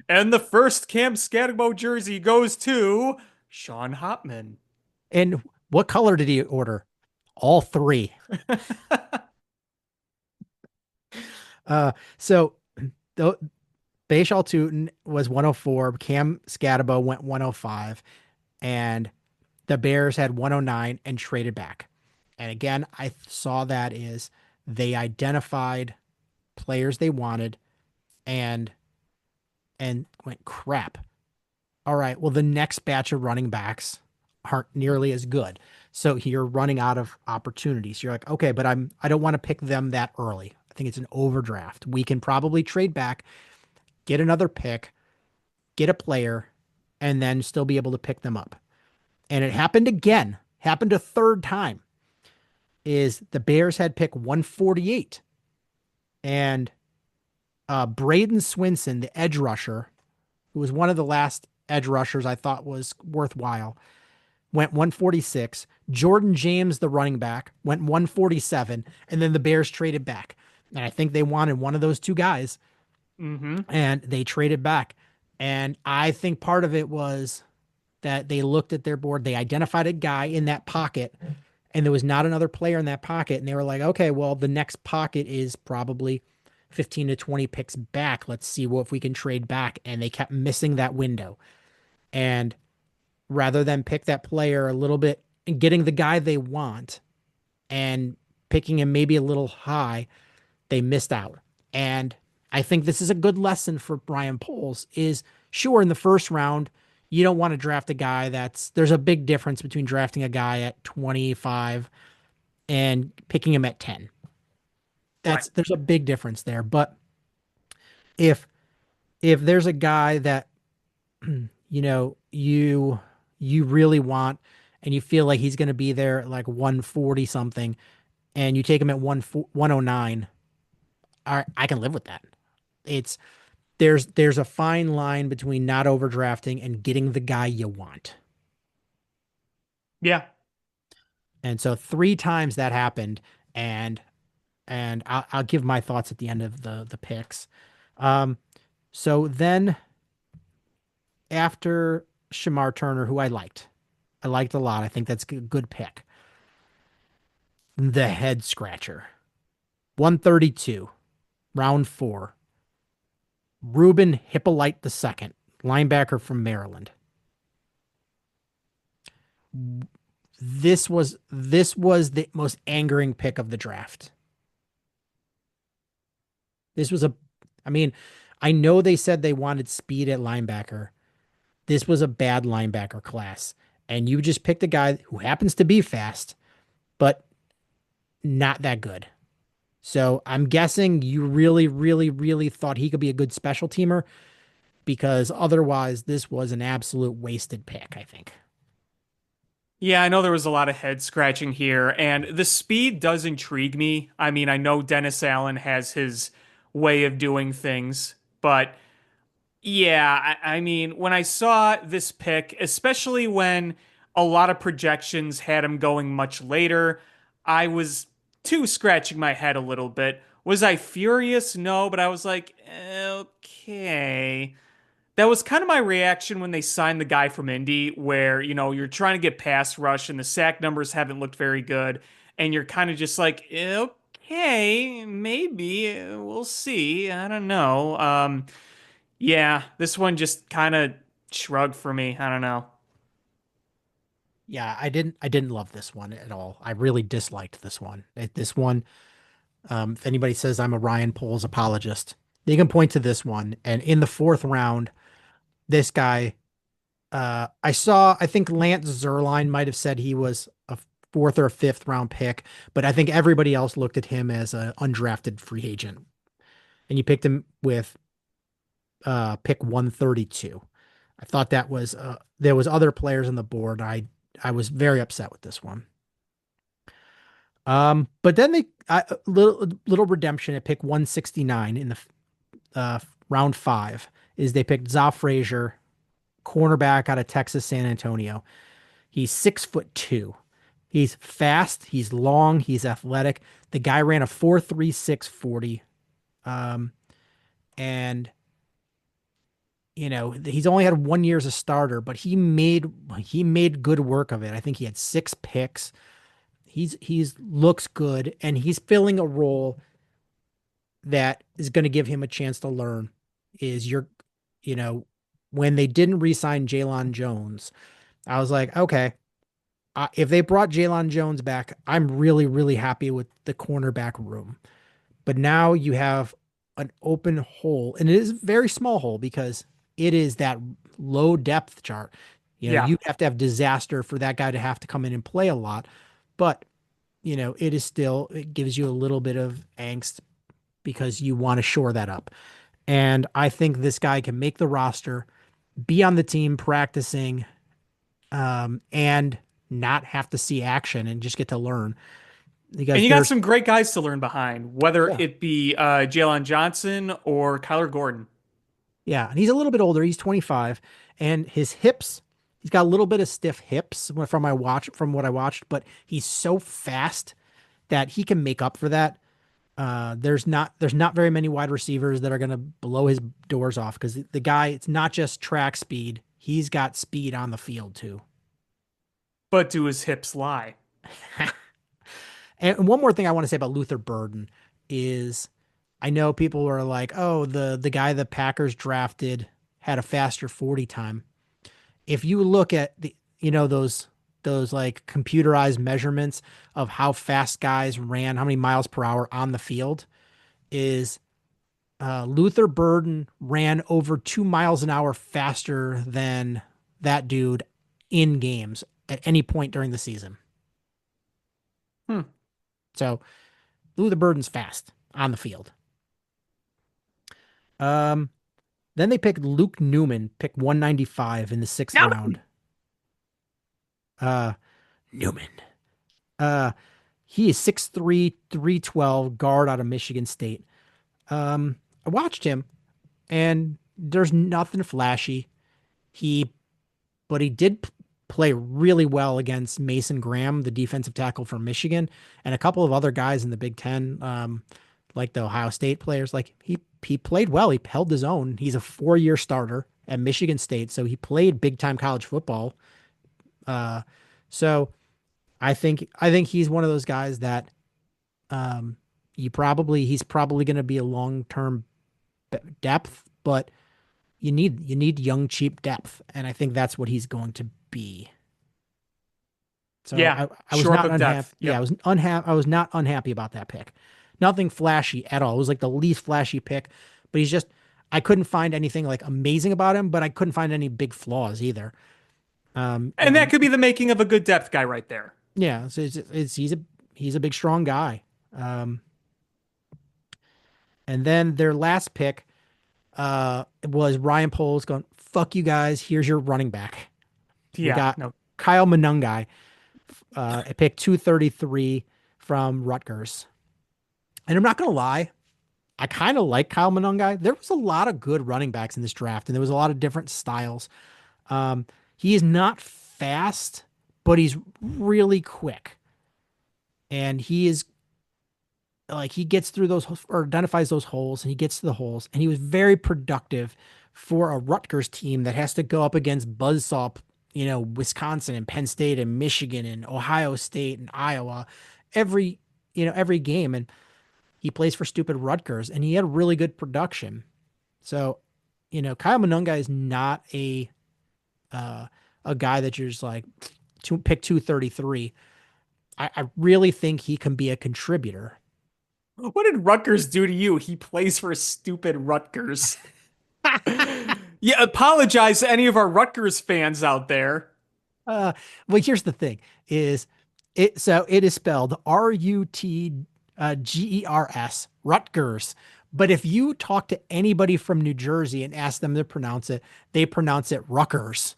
And the first Cam Scatterbo jersey goes to Sean Hopman. And what color did he order? All three. So the Bashal Tutin was 104. Cam Scatabo went 105. And the Bears had 109 and traded back. And again, I saw that is they identified players they wanted and went crap. All right, well, the next batch of running backs aren't nearly as good. So you're running out of opportunities. You're like, okay, but I don't want to pick them that early. I think it's an overdraft. We can probably trade back, get another pick, get a player, and then still be able to pick them up. And it happened again, happened a third time, is the Bears had pick 148. And Braden Swinson, the edge rusher, who was one of the last edge rushers I thought was worthwhile, went 146. Jordan James, the running back, went 147. And then the Bears traded back. And I think they wanted one of those two guys. Mm-hmm. And they traded back. And I think part of it was that they looked at their board, they identified a guy in that pocket, and there was not another player in that pocket. And they were like, okay, well, the next pocket is probably 15 to 20 picks back. Let's see if we can trade back. And they kept missing that window. And rather than pick that player a little bit and getting the guy they want and picking him maybe a little high, they missed out. And I think this is a good lesson for Brian Poles is sure in the first round, you don't want to draft a guy there's a big difference between drafting a guy at 25 and picking him at 10. Right. There's a big difference there. But if there's a guy that you really want and you feel like he's going to be there at like 140 something and you take him at 109, I can live with that. It's there's a fine line between not overdrafting and getting the guy you want. Yeah. And so 3 times that happened, and I'll give my thoughts at the end of the picks. So then after Shamar Turner, who I liked a lot. I think that's a good pick. The head scratcher, 132, round 4. Ruben Hippolyte II, linebacker from Maryland. This was the most angering pick of the draft. This was I mean, I know they said they wanted speed at linebacker. This was a bad linebacker class. And you just picked a guy who happens to be fast, but not that good. So I'm guessing you really, really, really thought he could be a good special teamer because otherwise this was an absolute wasted pick, I think. Yeah, I know there was a lot of head scratching here, and the speed does intrigue me. I mean, I know Dennis Allen has his way of doing things, but yeah, I mean, when I saw this pick, especially when a lot of projections had him going much later, I was too scratching my head a little bit. Was I furious? No, but I was like, okay. That was kind of my reaction when they signed the guy from Indy, where, you're trying to get pass rush and the sack numbers haven't looked very good. And you're kind of just like, okay, maybe we'll see. I don't know. Yeah, this one just kind of shrugged for me. I don't know. Yeah, I didn't love this one at all. I really disliked this one. This one, if anybody says I'm a Ryan Poles apologist, they can point to this one. And in the 4th round, this guy, I think Lance Zerline might have said he was a 4th or 5th round pick, but I think everybody else looked at him as an undrafted free agent. And you picked him with pick 132. I thought that was there was other players on the board. I was very upset with this one. But then little redemption at pick 169 in the round 5 is they picked Za Frazier, cornerback out of Texas San Antonio. He's 6'2". He's fast. He's long. He's athletic. The guy ran a 4.36 40. And he's only had 1 year as a starter, but he made good work of it. I think he had 6 picks. He's looks good, and he's filling a role that is going to give him a chance to learn. When they didn't re-sign Jalon Jones, I was like, okay, if they brought Jalon Jones back, I'm really, really happy with the cornerback room. But now you have an open hole, and it is a very small hole because it is that low depth chart. Yeah. You have to have disaster for that guy to have to come in and play a lot. But, it gives you a little bit of angst because you want to shore that up. And I think this guy can make the roster, be on the team practicing, and not have to see action and just get to learn. Because And you got some great guys to learn behind, whether Yeah. it be Jalen Johnson or Kyler Gordon. Yeah, and he's a little bit older. He's 25, and his hips, he's got a little bit of stiff hips from what I watched, but he's so fast that he can make up for that. There's not very many wide receivers that are going to blow his doors off because the guy, it's not just track speed. He's got speed on the field too. But do his hips lie? And one more thing I want to say about Luther Burden is I know people are like, oh, the guy the Packers drafted had a faster 40 time. If you look at those like computerized measurements of how fast guys ran, how many miles per hour on the field, is Luther Burden ran over 2 miles an hour faster than that dude in games at any point during the season. Hmm. So Luther Burden's fast on the field. Um, then they picked Luke Newman, pick 195 in the sixth Now, round. Uh, Newman. Uh, he is 6'3", 312 guard out of Michigan State. I watched him and there's nothing flashy. He, but he did play really well against Mason Graham, the defensive tackle for Michigan, and a couple of other guys in the Big Ten, like the Ohio State players. Like he played well. He held his own. He's a 4-year starter at Michigan State, so he played big time college football. So I think he's one of those guys that he's probably going to be a long term depth, but you need young cheap depth, and I think that's what he's going to be. So yeah, I was short not of unhappy. depth. Yeah, Yep. I was not unhappy about that pick. Nothing flashy at all. It was like the least flashy pick, but I couldn't find anything like amazing about him, but I couldn't find any big flaws either. And that could be the making of a good depth guy right there. Yeah, he's a big strong guy. Um, and then their last pick was Ryan Poles going, fuck you guys, here's your running back. We Yeah, got no. Kyle Monungai, at pick 233 from Rutgers. And I'm not gonna lie, I kind of like Kyle Monungai. There was a lot of good running backs in this draft, and there was a lot of different styles. He is not fast, but he's really quick. And he is like he gets through those or identifies those holes and he gets to the holes. And he was very productive for a Rutgers team that has to go up against buzzsaw, Wisconsin and Penn State and Michigan and Ohio State and Iowa every game. And he plays for stupid Rutgers and he had really good production. So, Kyle Monunga is not a guy that you're just like to pick 233. I really think he can be a contributor. What did Rutgers do to you? He plays for stupid Rutgers. Yeah, apologize to any of our Rutgers fans out there. Well, here's the thing: is it so it is spelled Rutgers, Rutgers. But if you talk to anybody from New Jersey and ask them to pronounce it, they pronounce it Ruckers.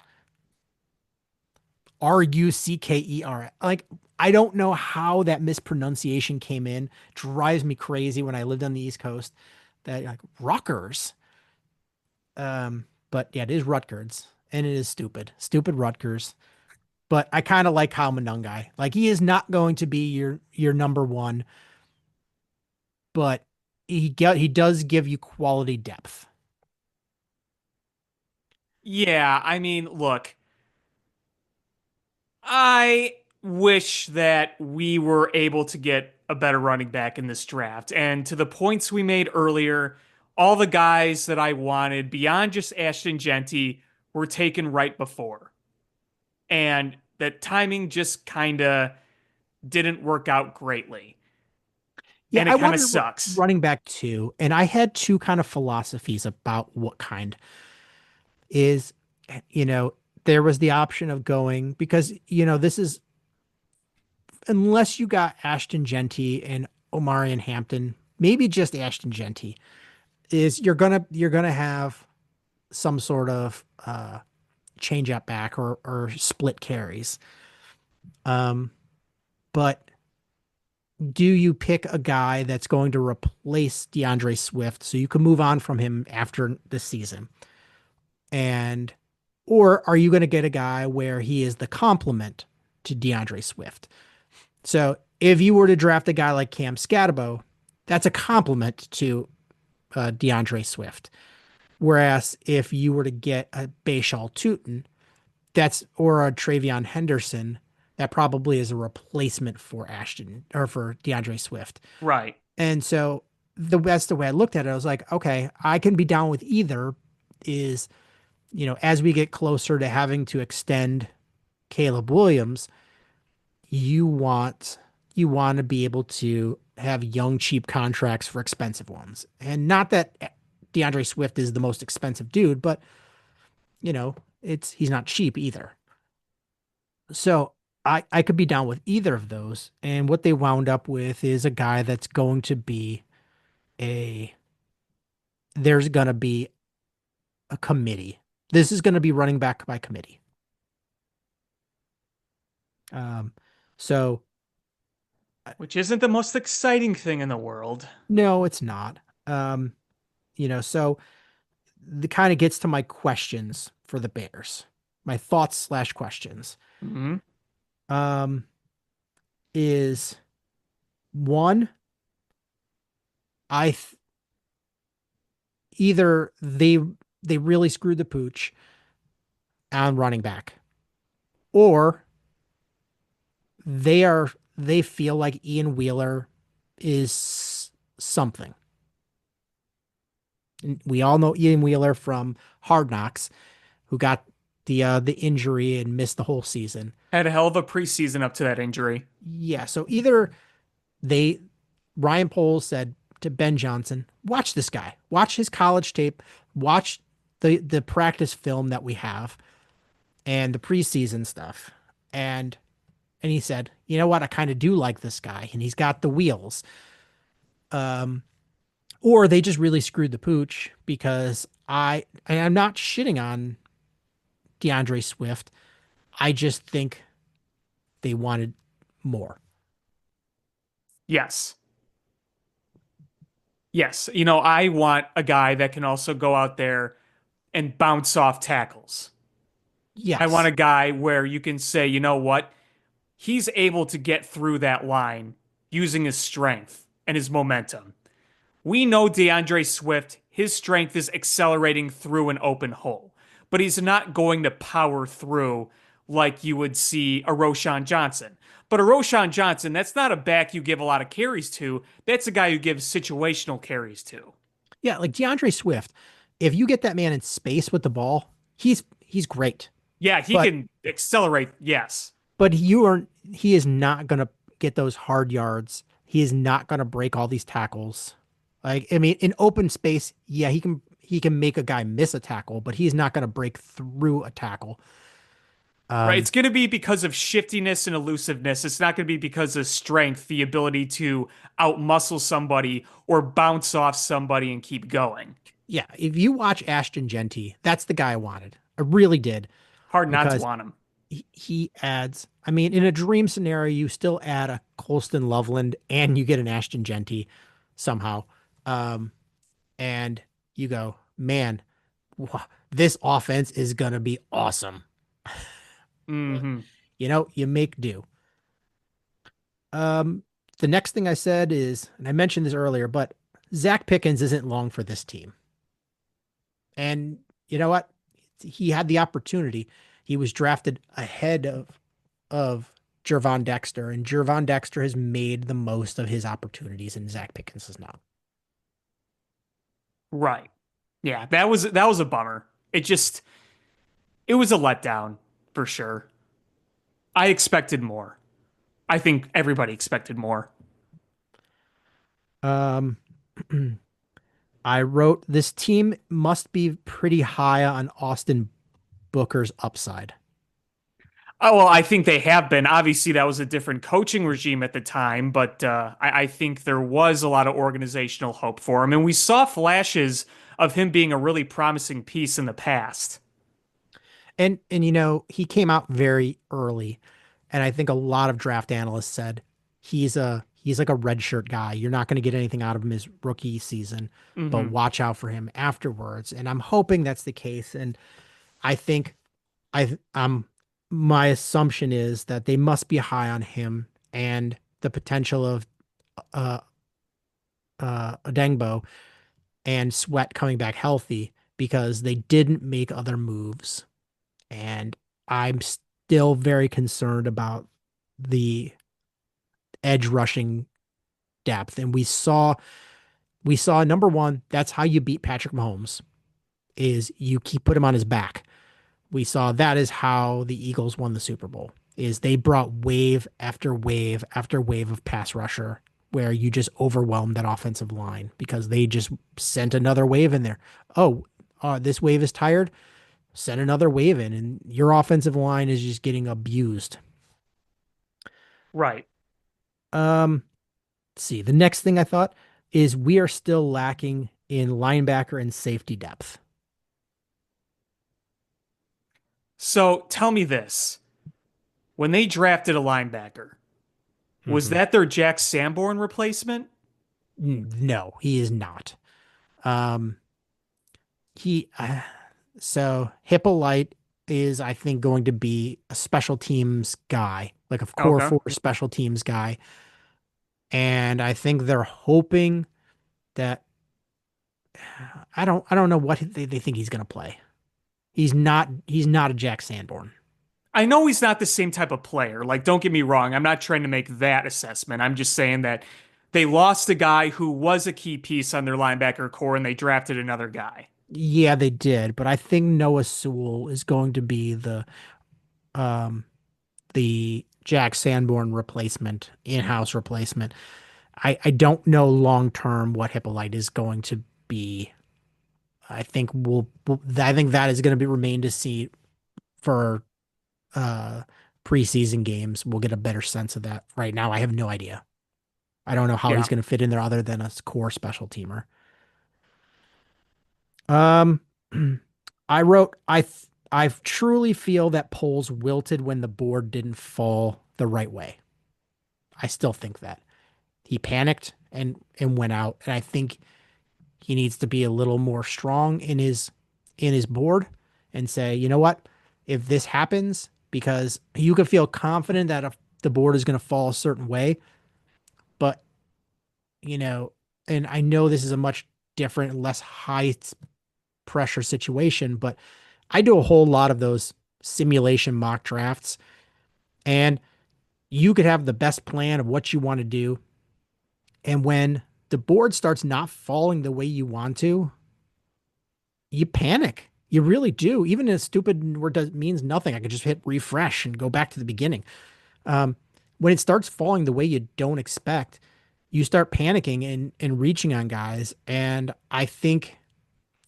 Rucker. Like, I don't know how that mispronunciation came in. Drives me crazy when I lived on the East Coast. That like Ruckers. But yeah, it is Rutgers, and it is stupid. Stupid Rutgers. But I kind of like Kyle Monungai. Like he is not going to be your number one, but he does give you quality depth. Yeah, I mean, look, I wish that we were able to get a better running back in this draft. And to the points we made earlier, all the guys that I wanted beyond just Ashton Genty were taken right before. And that timing just kind of didn't work out greatly. Yeah, And I it kind wanted of sucks. running back too, and I had two kind of philosophies about what kind is, you know, there was the option of going because this is unless you got Ashton Genty and Omarion Hampton, maybe just Ashton Genty, is you're gonna have some sort of change up back or split carries. Um, but do you pick a guy that's going to replace DeAndre Swift so you can move on from him after the season? And or are you going to get a guy where he is the complement to DeAndre Swift? So if you were to draft a guy like Cam Scatabo, that's a compliment to DeAndre Swift. Whereas if you were to get a Bashal Tutin, or a Travion Henderson, that probably is a replacement for Ashton or for DeAndre Swift. Right. And so that's the way I looked at it. I was like, okay, I can be down with either. Is, as we get closer to having to extend Caleb Williams, you want to be able to have young, cheap contracts for expensive ones. And not that DeAndre Swift is the most expensive dude, but he's not cheap either. So I could be down with either of those. And what they wound up with is a guy that's going to be a there's going to be a committee. This is going to be running back by committee. Um, so Which isn't the most exciting thing in the world. no, it's not. So the kind of gets to my questions for the Bears, my thoughts slash questions. Hmm. Um, is one, I th- either they really screwed the pooch on running back, or they feel like Ian Wheeler is something. And we all know Ian Wheeler from Hard Knocks, who got the injury and missed the whole season. Had a hell of a preseason up to that injury. Yeah, so either they Ryan Poles said to Ben Johnson, watch this guy, watch his college tape, watch the practice film that we have and the preseason stuff. And he said, you know what, I kind of do like this guy and he's got the wheels. Or they just really screwed the pooch because I'm not shitting on DeAndre Swift. I just think they wanted more. Yes. Yes. I want a guy that can also go out there and bounce off tackles. I want Yes. a guy where you can say, you know what? He's able to get through that line using his strength and his momentum. We know DeAndre Swift, his strength is accelerating through an open hole, but he's not going to power through like you would see a Roshan Johnson. But a Roshan Johnson, that's not a back you give a lot of carries to. That's a guy who gives situational carries to. Yeah, like DeAndre Swift, if you get that man in space with the ball, he's great. Yeah, he But can accelerate. Yes. but he is not gonna get those hard yards. He is not gonna break all these tackles. Like, I mean, in open space, yeah, he can make a guy miss a tackle, but he's not gonna break through a tackle. Right. Um, It's going to be because of shiftiness and elusiveness. It's not going to be because of strength, the ability to outmuscle somebody or bounce off somebody and keep going. yeah, if you watch Ashton Genty, that's the guy I wanted. I really did Hard not to because want him. he adds. I mean, in a dream scenario, you still add a Colston Loveland and you get an Ashton Genty somehow, um, and you go, man, this offense is gonna be awesome. Hmm. You make do. Um, the next thing I said is, and I mentioned this earlier, but Zach Pickens isn't long for this team. And you know what? He had the opportunity. He was drafted ahead of Jervon Dexter, and Jervon Dexter has made the most of his opportunities, and Zach Pickens is not. Right. Yeah, that was a bummer. It was a letdown for sure. I expected more. I think everybody expected more. Um, I wrote this team must be pretty high on Austin Booker's upside. Oh, well, I think they have been. Obviously, that was a different coaching regime at the time, but I think there was a lot of organizational hope for him. And we saw flashes of him being a really promising piece in the past. And he came out very early, and I think a lot of draft analysts said he's like a redshirt guy. You're not going to get anything out of him his rookie season, but Hmm. watch out for him afterwards. And I'm hoping that's the case. And I think I'm my assumption is that they must be high on him and the potential of uh Odengbo and Sweat coming back healthy because they didn't make other moves. And I'm still very concerned about the edge rushing depth. And we saw number one, that's how you beat Patrick Mahomes is you put him on his back. We saw that is how the Eagles won the Super Bowl is they brought wave after wave after wave of pass rusher where you just overwhelmed that offensive line because they just sent another wave in there. Oh, this wave is tired. Send another wave in, and your offensive line is just getting abused. Right. Um, let's see. The next thing I thought is we are still lacking in linebacker and safety depth. So tell me this. When they drafted a linebacker, was Mhm. that their Jack Sanborn replacement? No, he is not. Um, he so Hippolyte is, I think, going to be a special teams guy, like a core Okay. four special teams guy, and I think they're hoping that I don't know what they think he's going to play. He's not a Jack Sanborn. I know he's not the same type of player. Like, don't get me wrong. I'm not trying to make that assessment. I'm just saying that they lost a guy who was a key piece on their linebacker core and they drafted another guy. Yeah, they did, but I think Noah Sewell is going to be um the Jack Sanborn replacement, in-house replacement. I don't know long term what Hippolyte is going to be. I think that is going to be remain to see for uh preseason games. We'll get a better sense of that. Right now, I have no idea. I don't know how he's Yeah. going to fit in there other than a core special teamer. Um, I truly feel that Poles wilted when the board didn't fall the right way. I still think that he panicked and went out, and I think he needs to be a little more strong in his board and say, you know what, if this happens, because you can feel confident that if the board is going to fall a certain way, but you know, and I know this is a much different, less high pressure situation, but I do a whole lot of those simulation mock drafts, and you could have the best plan of what you want to do. And when the board starts not falling the way you want to, you panic. You really do. Even a stupid word does means nothing. I could just hit refresh and go back to the beginning. Um, when it starts falling the way you don't expect, you start panicking and reaching on guys. And I think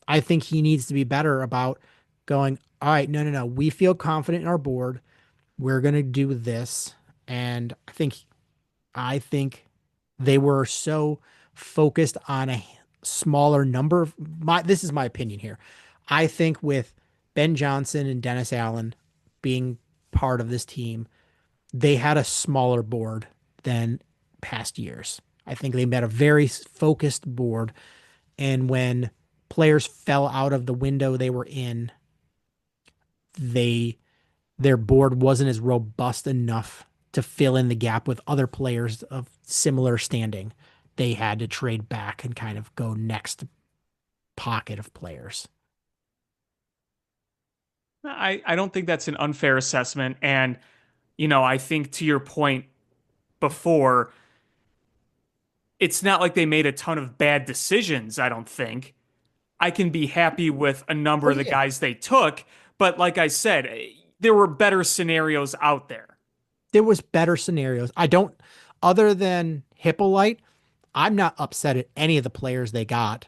he needs to be better about going, all right, no, no, no. We feel confident in our board. We're gonna do this. And I think they were so focused on a smaller number of this is my opinion here. I think with Ben Johnson and Dennis Allen being part of this team, they had a smaller board than past years. I think they met a very focused board, and when players fell out of the window they were in, they their board wasn't as robust enough to fill in the gap with other players of similar standing. They had to trade back and kind of go next pocket of players. I don't think that's an unfair assessment. And, I think to your point before, it's not like they made a ton of bad decisions, I don't think. I can be happy with a number Oh of the yeah, guys they took, but like I said, there were better scenarios out there. there was better scenarios. I don't, other than Hippolyte, I'm not upset at any of the players they got.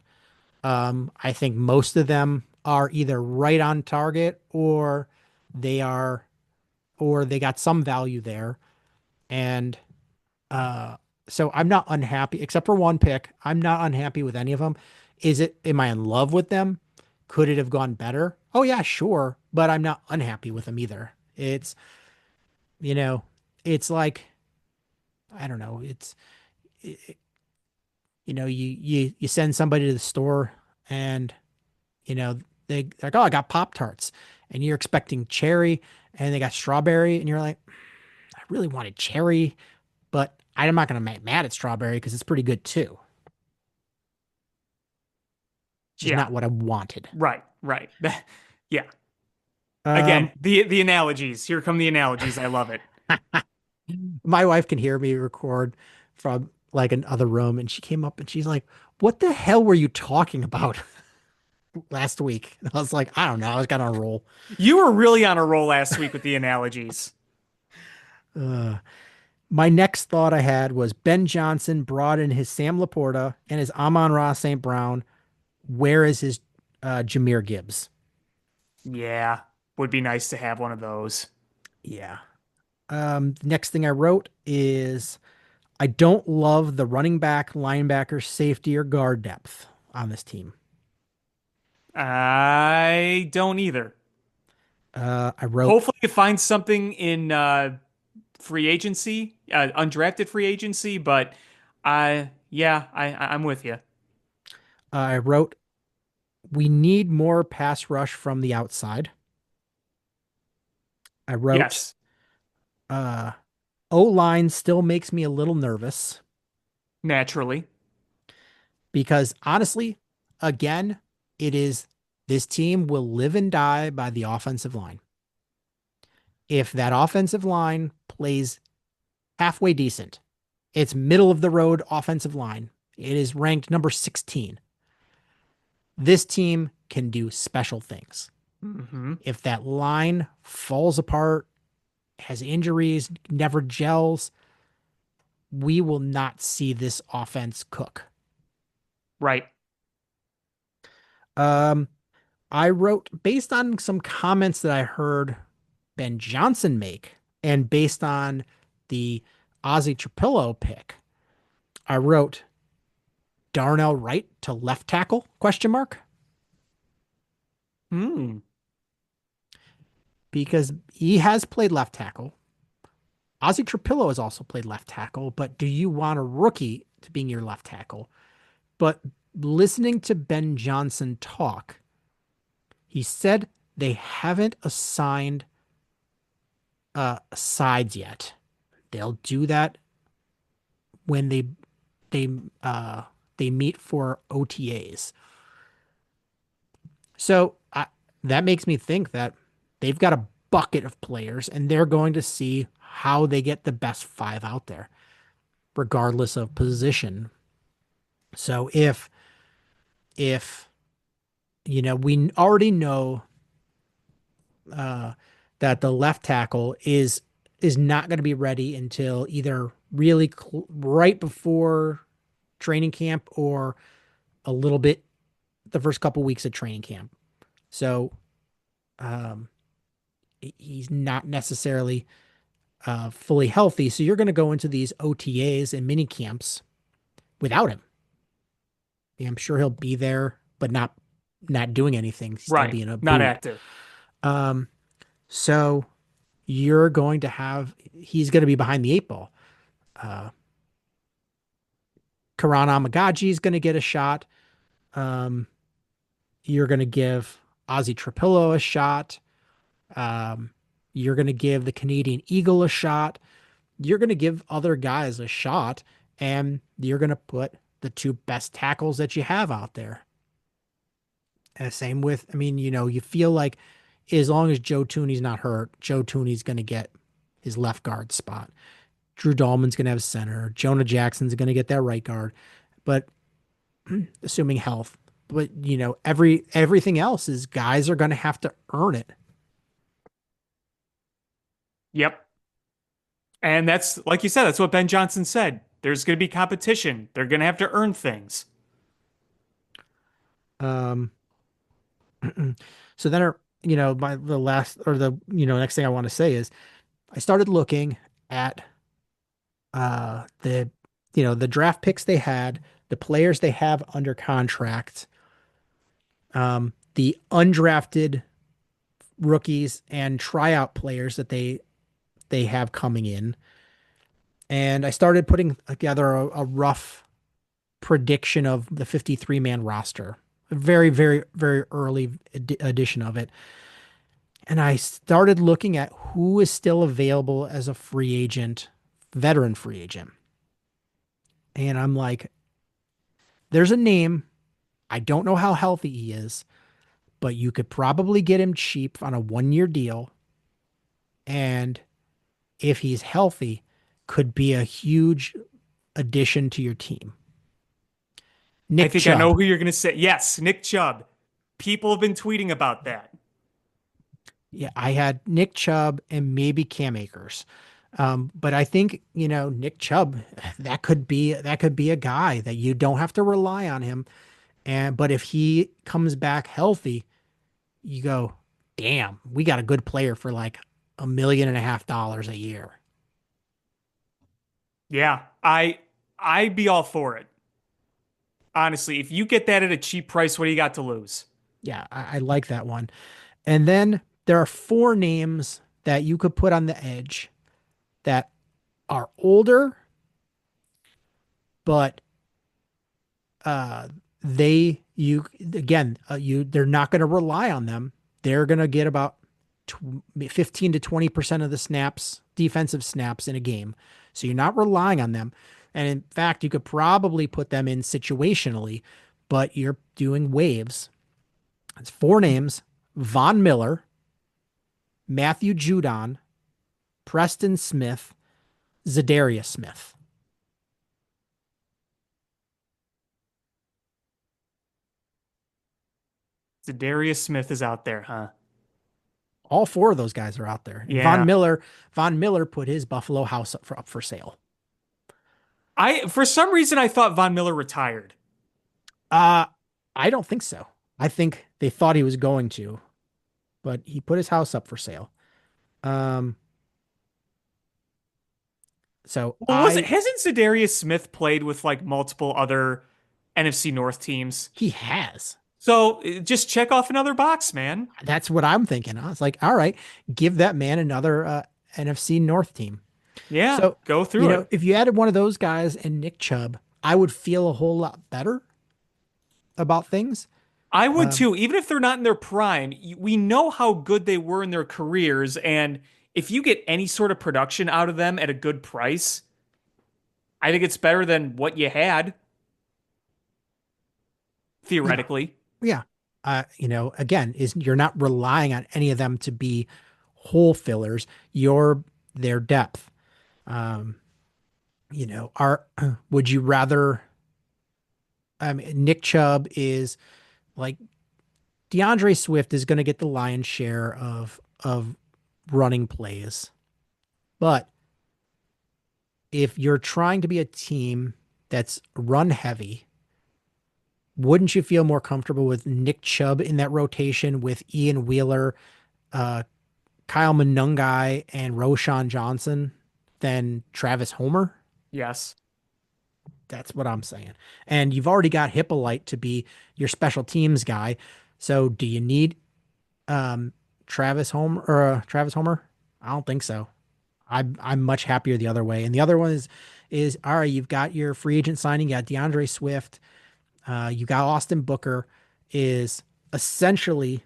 I think most of them are either right on target they are, or they got some value there. And uh, so I'm not unhappy, except for one pick. I'm not unhappy with any of them. Am I in love with them? Could it have gone better? Oh, yeah, sure. But I'm not unhappy with them either. You know, it's like, I don't know. It, you send somebody to the store and, you know, they're like, oh, I got Pop Tarts. And you're expecting cherry and they got strawberry. And you're like, I really wanted cherry, but I'm not going to be mad at strawberry because it's pretty good too. just Yeah. not what I wanted. Right. Right. Yeah. Again, Um, the analogies. Here come the analogies. I love it. my wife can hear me record from like another room, and she came up and she's like, "What the hell were you talking about last week?" And I was like, "I don't know. I was kind on a roll." You were really on a roll last week with the analogies. My next thought I had was Ben Johnson brought in his Sam Laporta and his Amon-Ra St. Brown. Where is his Jahmyr Gibbs? Yeah. Would be nice to have one of those. Yeah. Next thing I wrote is I don't love the running back, linebacker, safety, or guard depth on this team. I don't either. I wrote, Hopefully, you find something in free agency, undrafted free agency. But yeah, I'm with you. I wrote, we need more pass rush from the outside. I wrote, Yes, uh, O line still makes me a little nervous naturally. because honestly, again, it is this team will live and die by the offensive line. If that offensive line plays halfway decent, it's middle of the road offensive line. It is ranked number 16. This team can do special things. Hmm. If that line falls apart, has injuries, never gels, we will not see this offense cook. Right. Um, I wrote based on some comments that I heard Ben Johnson make, and based on the Ozzy Trapillo pick, I wrote Darnell Wright to left tackle question mark Hmm. because he has played left tackle. Ozzy Trapillo has also played left tackle, but do you want a rookie to being your left tackle? But listening to Ben Johnson talk, he said they haven't assigned sides yet. They'll do that when they uh they meet for OTAs. So that makes me think that they've got a bucket of players and they're going to see how they get the best five out there, regardless of position. So if we already know uh, that the left tackle is not going to be ready until either really right before training camp or a little bit the first couple weeks of training camp. So um, he's not necessarily fully healthy. So you're going to go into these OTAs and mini camps without him. I'm sure he'll be there, but not doing anything. He's still Right. being a Not boot. active. Um, so you're going to have he's going to be behind the eight ball. Uh, Karan Amagaji is going to get a shot. Um, you're going to give Ozzy Trapillo a shot. Um, you're going to give the Canadian Eagle a shot. You're going to give other guys a shot, and you're going to put the two best tackles that you have out there. And same with, I mean, you feel like as long as Joe Tooney's not hurt, Joe Tooney's going to get his left guard spot. Drew Dahlman's going to have center. Jonah Jackson's going to get that right guard. But assuming health, but everything else is guys are going to have to earn it. Yep. And that's, like you said, that's what Ben Johnson said. There's going to be competition. They're going to have to earn things. Um, so then, my the last or the next thing I want to say is I started looking at the draft picks they had, the players they have under contract, the undrafted rookies and tryout players that they have coming in, and I started putting together a rough prediction of the 53-man roster, a very, very, very early edition of it. And I started looking at who is still available as a free agent, veteran free agent. And I'm like, there's a name I don't know how healthy he is, but you could probably get him cheap on a 1 year deal. And if he's healthy, could be a huge addition to your team. I Nick think I know Chubb. who you're going to say. Yes, Nick Chubb. People have been tweeting about that. Yeah, I had Nick Chubb and maybe Cam Akers. But I think, Nick Chubb, that could be a guy that you don't have to rely on him. But if he comes back healthy, you go, damn, we got a good player for like $1.5 million a year. Yeah, I'd be all for it. Honestly, if you get that at a cheap price, what do you got to lose? Yeah, I like that one. And then there are four names that you could put on the edge that are older, but uh they you again they're not going to rely on them. They're going to get about 15 to 20% of the snaps, defensive snaps in a game. So you're not relying on them. And in fact, you could probably put them in situationally, but you're doing waves. It's four names: Von Miller, Matthew Judon, Preston Smith, Zadarius Smith. Darius Smith is out there, huh? All four of those guys are out there. And Yeah. Von Miller put his Buffalo house up for sale. For some reason I thought Von Miller retired. Uh, I don't think so. I think they thought he was going to, but he put his house up for sale. Um, so Well, hasn't Zadarius Smith played with like multiple other NFC North teams? he has. So just check off another box, man. That's what I'm thinking. I was like, all right, give that man another NFC North team. Yeah, So, go through it. if you added one of those guys and Nick Chubb, I would feel a whole lot better about things. I would too, even if they're not in their prime. We know how good they were in their careers, and if you get any sort of production out of them at a good price, I think it's better than what you had, Yeah. theoretically. Yeah. Again, is you're not relying on any of them to be hole fillers. You're their depth. Um, are would you rather? I mean, Nick Chubb is like DeAndre Swift is going to get the lion's share of running plays, but if you're trying to be a team that's run heavy, wouldn't you feel more comfortable with Nick Chubb in that rotation with Ian Wheeler, uh, Kyle Monungai, and Roshan Johnson than Travis Homer? Yes. That's what I'm saying. And you've already got Hippolyte to be your special teams guy. So do you need Travis Homer? I don't think so. I'm much happier the other way. And the other one is all right, you've got your free agent signing, you got DeAndre Swift, you got Austin Booker, is essentially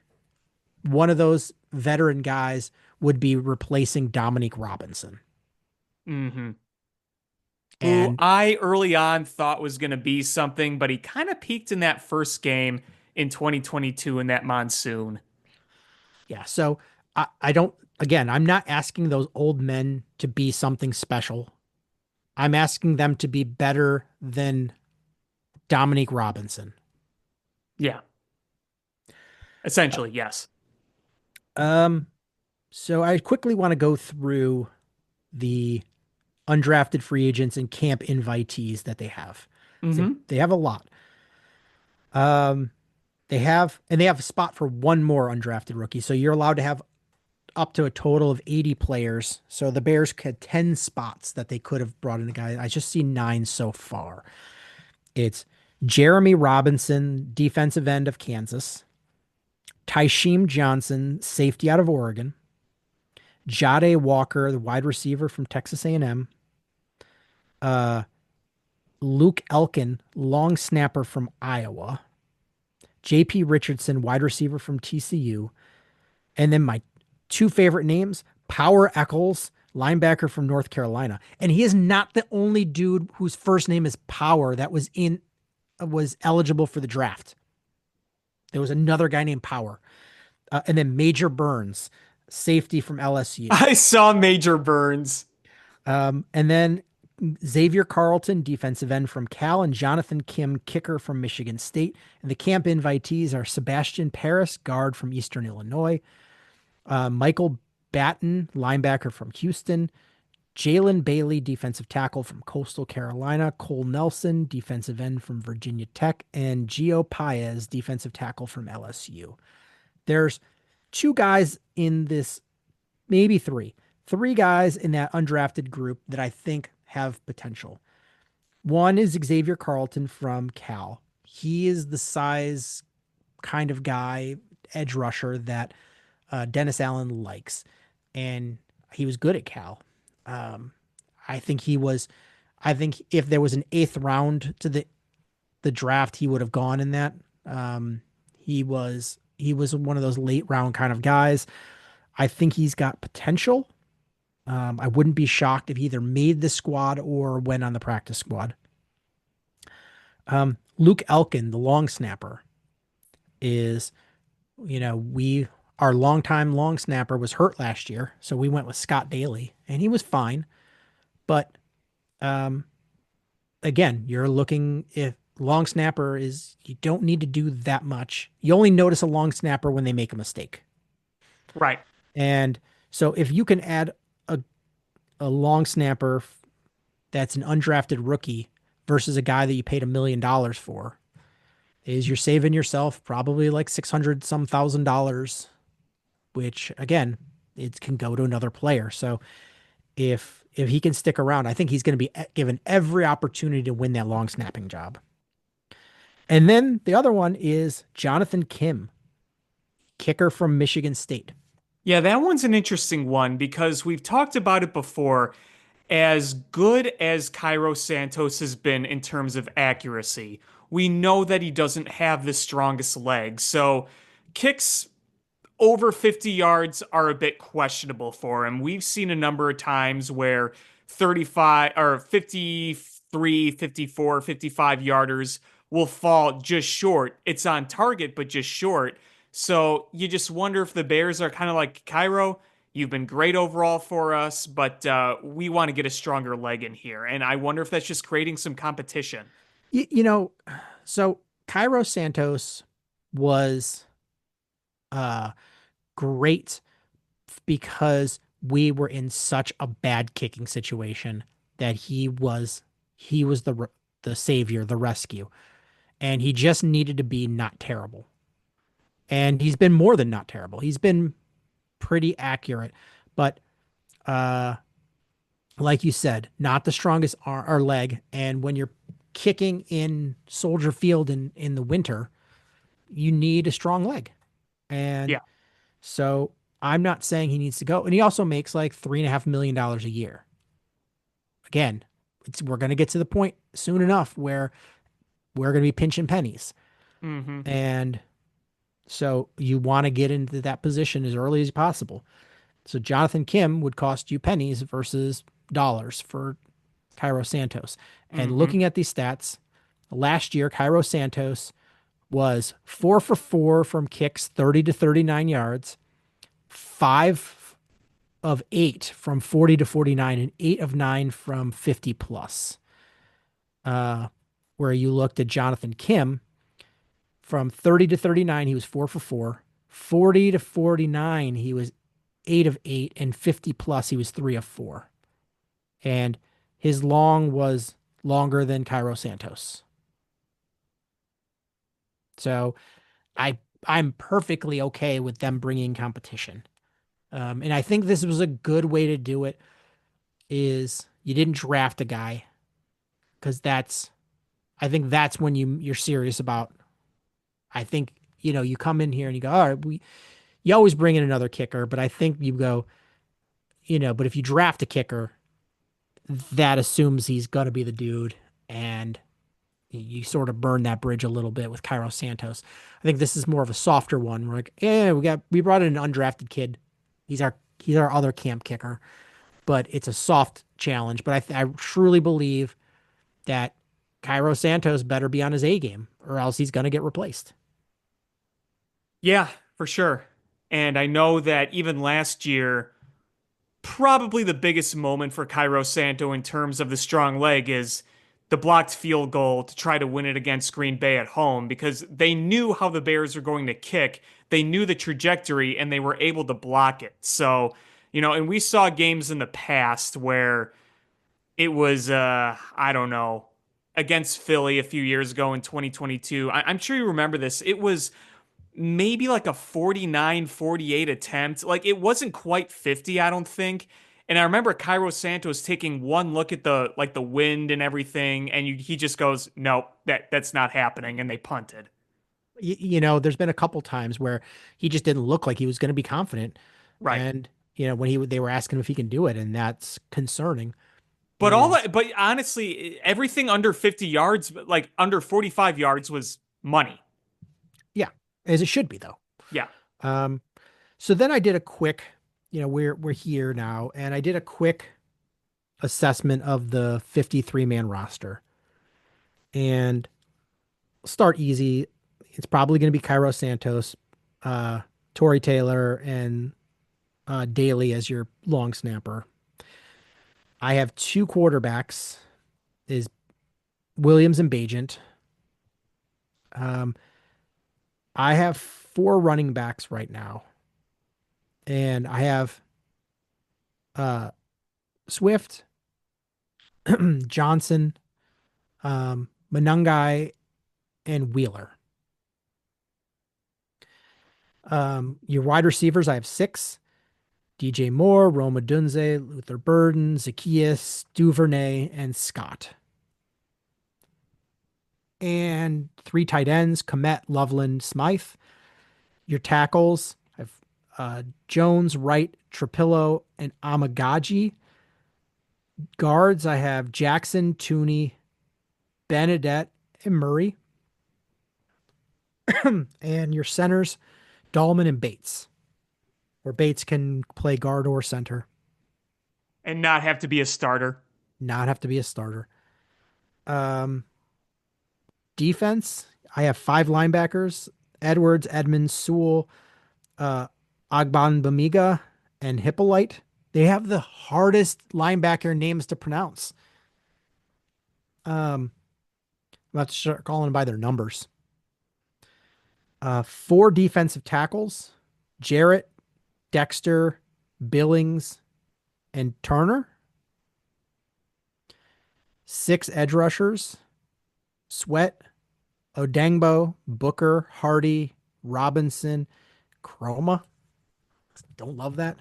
one of those veteran guys would be replacing Dominique Robinson. Mm-hmm. Who And I early on thought was going to be something, but he kind of peaked in that first game in 2022 in that monsoon. yeah, so I don't, again, I'm not asking those old men to be something special. I'm asking them to be better than Dominique Robinson. Yeah. Essentially, yes. Um, so I quickly want to go through the undrafted free agents and camp invitees that they have. So Mm-hmm. they have a lot. Um, they have a spot for one more undrafted rookie. So you're allowed to have up to a total of 80 players. So the Bears had 10 spots that they could have brought in a guy. I just see 9 so far. It's Jeremy Robinson, defensive end of Kansas, Tysheem Johnson, safety out of Oregon, Jade Walker, the wide receiver from Texas A&M, uh, Luke Elkin, long snapper from Iowa, JP Richardson, wide receiver from TCU, and then my two favorite names, Power Eccles, linebacker from North Carolina. And he is not the only dude whose first name is Power that was eligible for the draft. There was another guy named Power. And then Major Burns, safety from LSU. I saw Major Burns. And then Xavier Carlton, defensive end from Cal, and Jonathan Kim, kicker from Michigan State. And the camp invitees are Sebastian Paris, guard from Eastern Illinois, Michael Batten, linebacker from Houston, Jalen Bailey, defensive tackle from Coastal Carolina, Cole Nelson, defensive end from Virginia Tech, and Gio Paez, defensive tackle from LSU. There's two guys in this, maybe three guys in that undrafted group that I think have potential. One is Xavier Carlton from Cal. He is the size kind of guy, edge rusher that Dennis Allen likes. And he was good at Cal. I think if there was an eighth round to the draft, he would have gone in that. He was one of those late round kind of guys. I think he's got potential. I wouldn't be shocked if he either made the squad or went on the practice squad. Luke Elkin, the long snapper, is, our longtime long snapper was hurt last year, so we went with Scott Daly, and he was fine. But again, you're looking, if long snapper is, you don't need to do that much. You only notice a long snapper when they make a mistake. Right. And so if you can add a long snapper that's an undrafted rookie versus a guy that you paid $1 million for, is you're saving yourself probably like 600 some $1,000, which again, it can go to another player. So if he can stick around, I think he's going to be given every opportunity to win that long snapping job. And then the other one is Jonathan Kim, kicker from Michigan State. Yeah, that one's an interesting one because we've talked about it before. As good as Cairo Santos has been in terms of accuracy, we know that he doesn't have the strongest legs. So kicks over 50 yards are a bit questionable for him. We've seen a number of times where 35 or 53, 54, 55 yarders will fall just short. It's on target, but just short. So you just wonder if the Bears are kind of like, Cairo, you've been great overall for us, but we want to get a stronger leg in here. And I wonder if that's just creating some competition. So Cairo Santos was great because we were in such a bad kicking situation that he was the savior, the rescue. And he just needed to be not terrible. And he's been more than not terrible. He's been pretty accurate, but like you said, not the strongest leg. And when you're kicking in Soldier Field in the winter, you need a strong leg. And Yeah. so I'm not saying he needs to go. And he also makes like $3.5 million a year. Again, we're going to get to the point soon enough where we're going to be pinching pennies. Mm-hmm. And so you want to get into that position as early as possible. So Jonathan Kim would cost you pennies versus dollars for Cairo Santos. And looking at these stats, last year, Cairo Santos was 4 for 4 from kicks, 30 to 39 yards, 5 of 8 from 40 to 49, and 8 of 9 from 50 plus. Where you looked at Jonathan Kim, from 30 to 39, he was 4 for 4. 40 to 49, he was 8 of 8. And 50 plus, he was 3 of 4. And his long was longer than Cairo Santos. So I'm perfectly okay with them bringing competition. And I think this was a good way to do it, is you didn't draft a guy, because I think that's when you're serious about. I think, you come in here and you go, all right, you always bring in another kicker, but I think you go, but if you draft a kicker, that assumes he's going to be the dude, and you sort of burn that bridge a little bit with Cairo Santos. I think this is more of a softer one. We're like, we brought in an undrafted kid. He's our other camp kicker, but it's a soft challenge. But I truly believe that Cairo Santos better be on his A game, or else he's going to get replaced. Yeah, for sure. And I know that even last year, probably the biggest moment for Cairo Santo in terms of the strong leg is the blocked field goal to try to win it against Green Bay at home because they knew how the Bears are going to kick. They knew the trajectory and they were able to block it. So, and we saw games in the past where it was, I don't know, against Philly a few years ago in 2022. I'm sure you remember this. It was maybe like a 49-48 attempt. Like it wasn't quite 50, I don't think. And I remember Cairo Santos taking one look at the wind and everything, and he just goes, "Nope, that's not happening," and they punted. There's been a couple times where he just didn't look like he was going to be confident. Right. And, when they were asking him if he can do it, and that's concerning But is, honestly, everything under 50 yards, like under 45 yards, was money. yeah, as it should be though. Yeah. Um, so then I did a quick, we're here now, and I did a quick assessment of the 53 man roster and start easy. It's probably going to be Cairo Santos, uh, Torrey Taylor, and Daly as your long snapper. I have two quarterbacks, is Williams and Bajent. Um, I have four running backs right now, and I have uh, Swift, Johnson, Manungai, and Wheeler. Your wide receivers, I have six: DJ Moore, Roma Dunze, Luther Burden, Zacchaeus, Duvernay, and Scott. And three tight ends: Komet, Loveland, Smythe. Your tackles, I have Jones, Wright, Trapillo, and Amagaji. Guards, I have Jackson, Tooney, Benedette, and Murray. And your centers, Dahlman and Bates, where Bates can play guard or center, And not have to be a starter. not have to be a starter. Um, Defense, I have five linebackers: Edwards, Edmonds, Sewell, uh, Agban Bamiga, and Hippolyte. They have the hardest linebacker names to pronounce. I'm about to start calling them by their numbers. Four defensive tackles: Jarrett, Dexter, Billings, and Turner. Six edge rushers: Sweat, Odangbo, Booker, Hardy, Robinson, Chroma. Don't love that.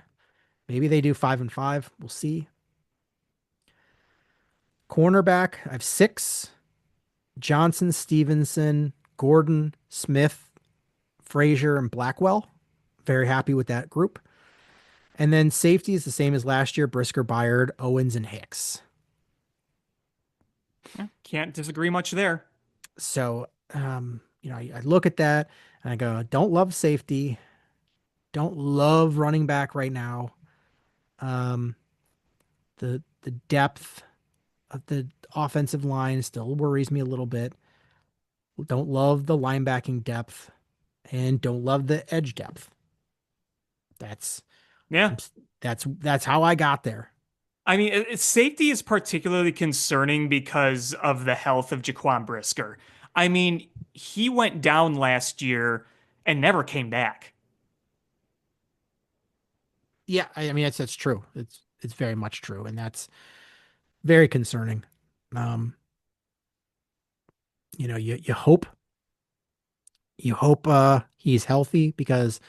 Maybe they do 5 and 5. We'll see. Cornerback, I have six: Johnson, Stevenson, Gordon, Smith, Frazier, and Blackwell. Very happy with that group. And then safety is the same as last year: Brisker, Byard, Owens, and Hicks. Can't disagree much there. So, I look at that and I go, don't love safety. Don't love running back right now. Um, the depth of the offensive line still worries me a little bit. Don't love the linebacking depth and don't love the edge depth. That's Yeah. that's how I got there. I mean, safety is particularly concerning because of the health of Jaquan Brisker. I mean, he went down last year and never came back. Yeah, I mean that's true. It's very much true, and that's very concerning. Um, you hope he's healthy, because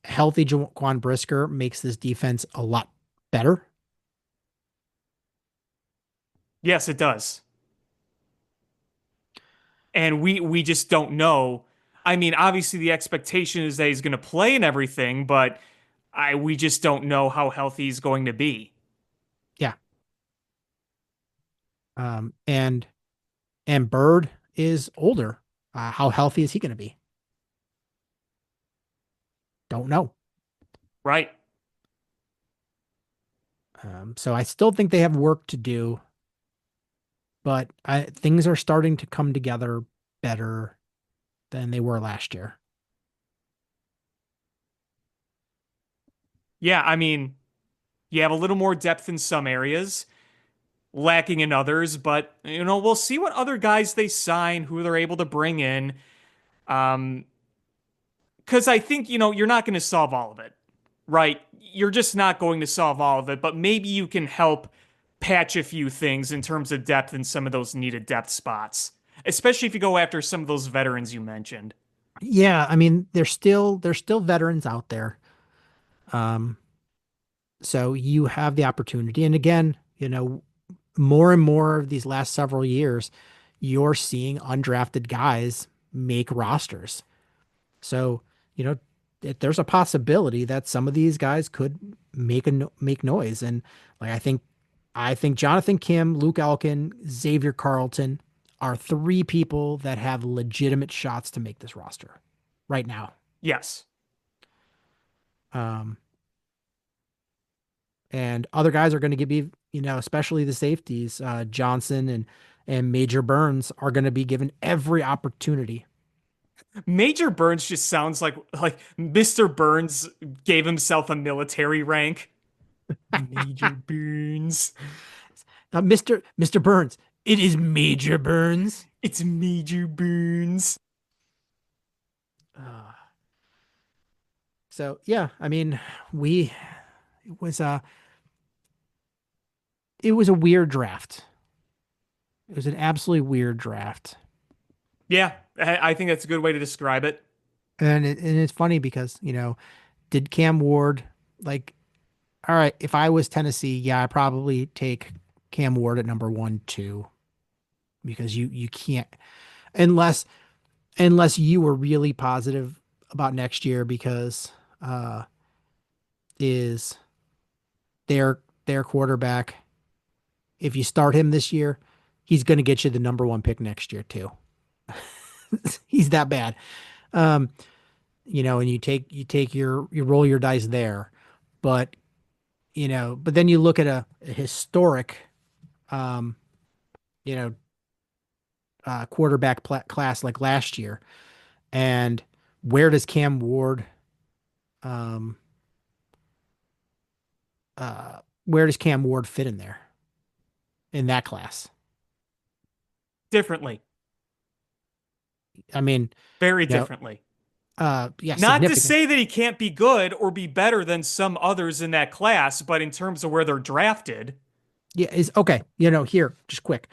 healthy Jaquan Brisker makes this defense a lot better. Yes, it does. And we just don't know. I mean, obviously the expectation is that he's going to play and everything, but we just don't know how healthy he's going to be. Yeah. And Bird is older. How healthy is he going to be? Don't know. Right. So I still think they have work to do, but things are starting to come together better than they were last year. Yeah, I mean, you have a little more depth in some areas, lacking in others, but we'll see what other guys they sign, who they're able to bring in. Um, because I think, you're not going to solve all of it, right? You're just not going to solve all of it, but maybe you can help patch a few things in terms of depth in some of those needed depth spots, especially if you go after some of those veterans you mentioned. Yeah, I mean, there's still veterans out there. Um, so you have the opportunity. And again, more and more of these last several years, you're seeing undrafted guys make rosters. So, you know, there's a possibility that some of these guys could make noise. And like I think Jonathan Kim, Luke Elkin, Xavier Carlton are three people that have legitimate shots to make this roster right now. Yes. Um, and other guys are going to be, especially the safeties, Johnson and Major Burns are going to be given every opportunity. Major Burns just sounds like Mr. Burns gave himself a military rank. Major Burns. Mr. Burns, it is Major Burns. It's Major Burns. Uh, so yeah, I mean, we it was a it was a weird draft. It was an absolutely weird draft. Yeah, I think that's a good way to describe it. And it's funny because, did Cam Ward like, all right, if I was Tennessee, yeah, I probably take Cam Ward at number 1, 2, because you can't unless you were really positive about next year because is their quarterback. If you start him this year, he's going to get you the number 1 pick next year too. He's that bad. Um, and you roll your dice there. But, but then you look at a historic, um, you know, quarterback class like last year. And where does Cam Ward, um, where does Cam Ward fit in there in that class? Differently. I mean, Very you know, differently. yeah, Not to significant. say that he can't be good or be better than some others in that class, but in terms of where they're drafted, Yeah, is okay. Here, just quick.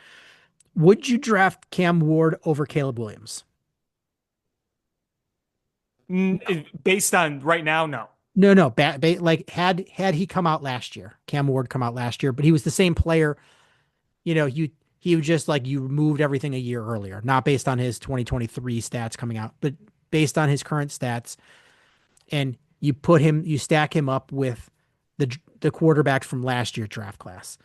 Would you draft Cam Ward over Caleb Williams? No. based on right now, no. No, no. Like had he come out last year, Cam Ward come out last year, but he was the same player. He was just like you moved everything a year earlier, not based on his 2023 stats coming out, but based on his current stats, and you stack him up with the quarterbacks from last year's draft class.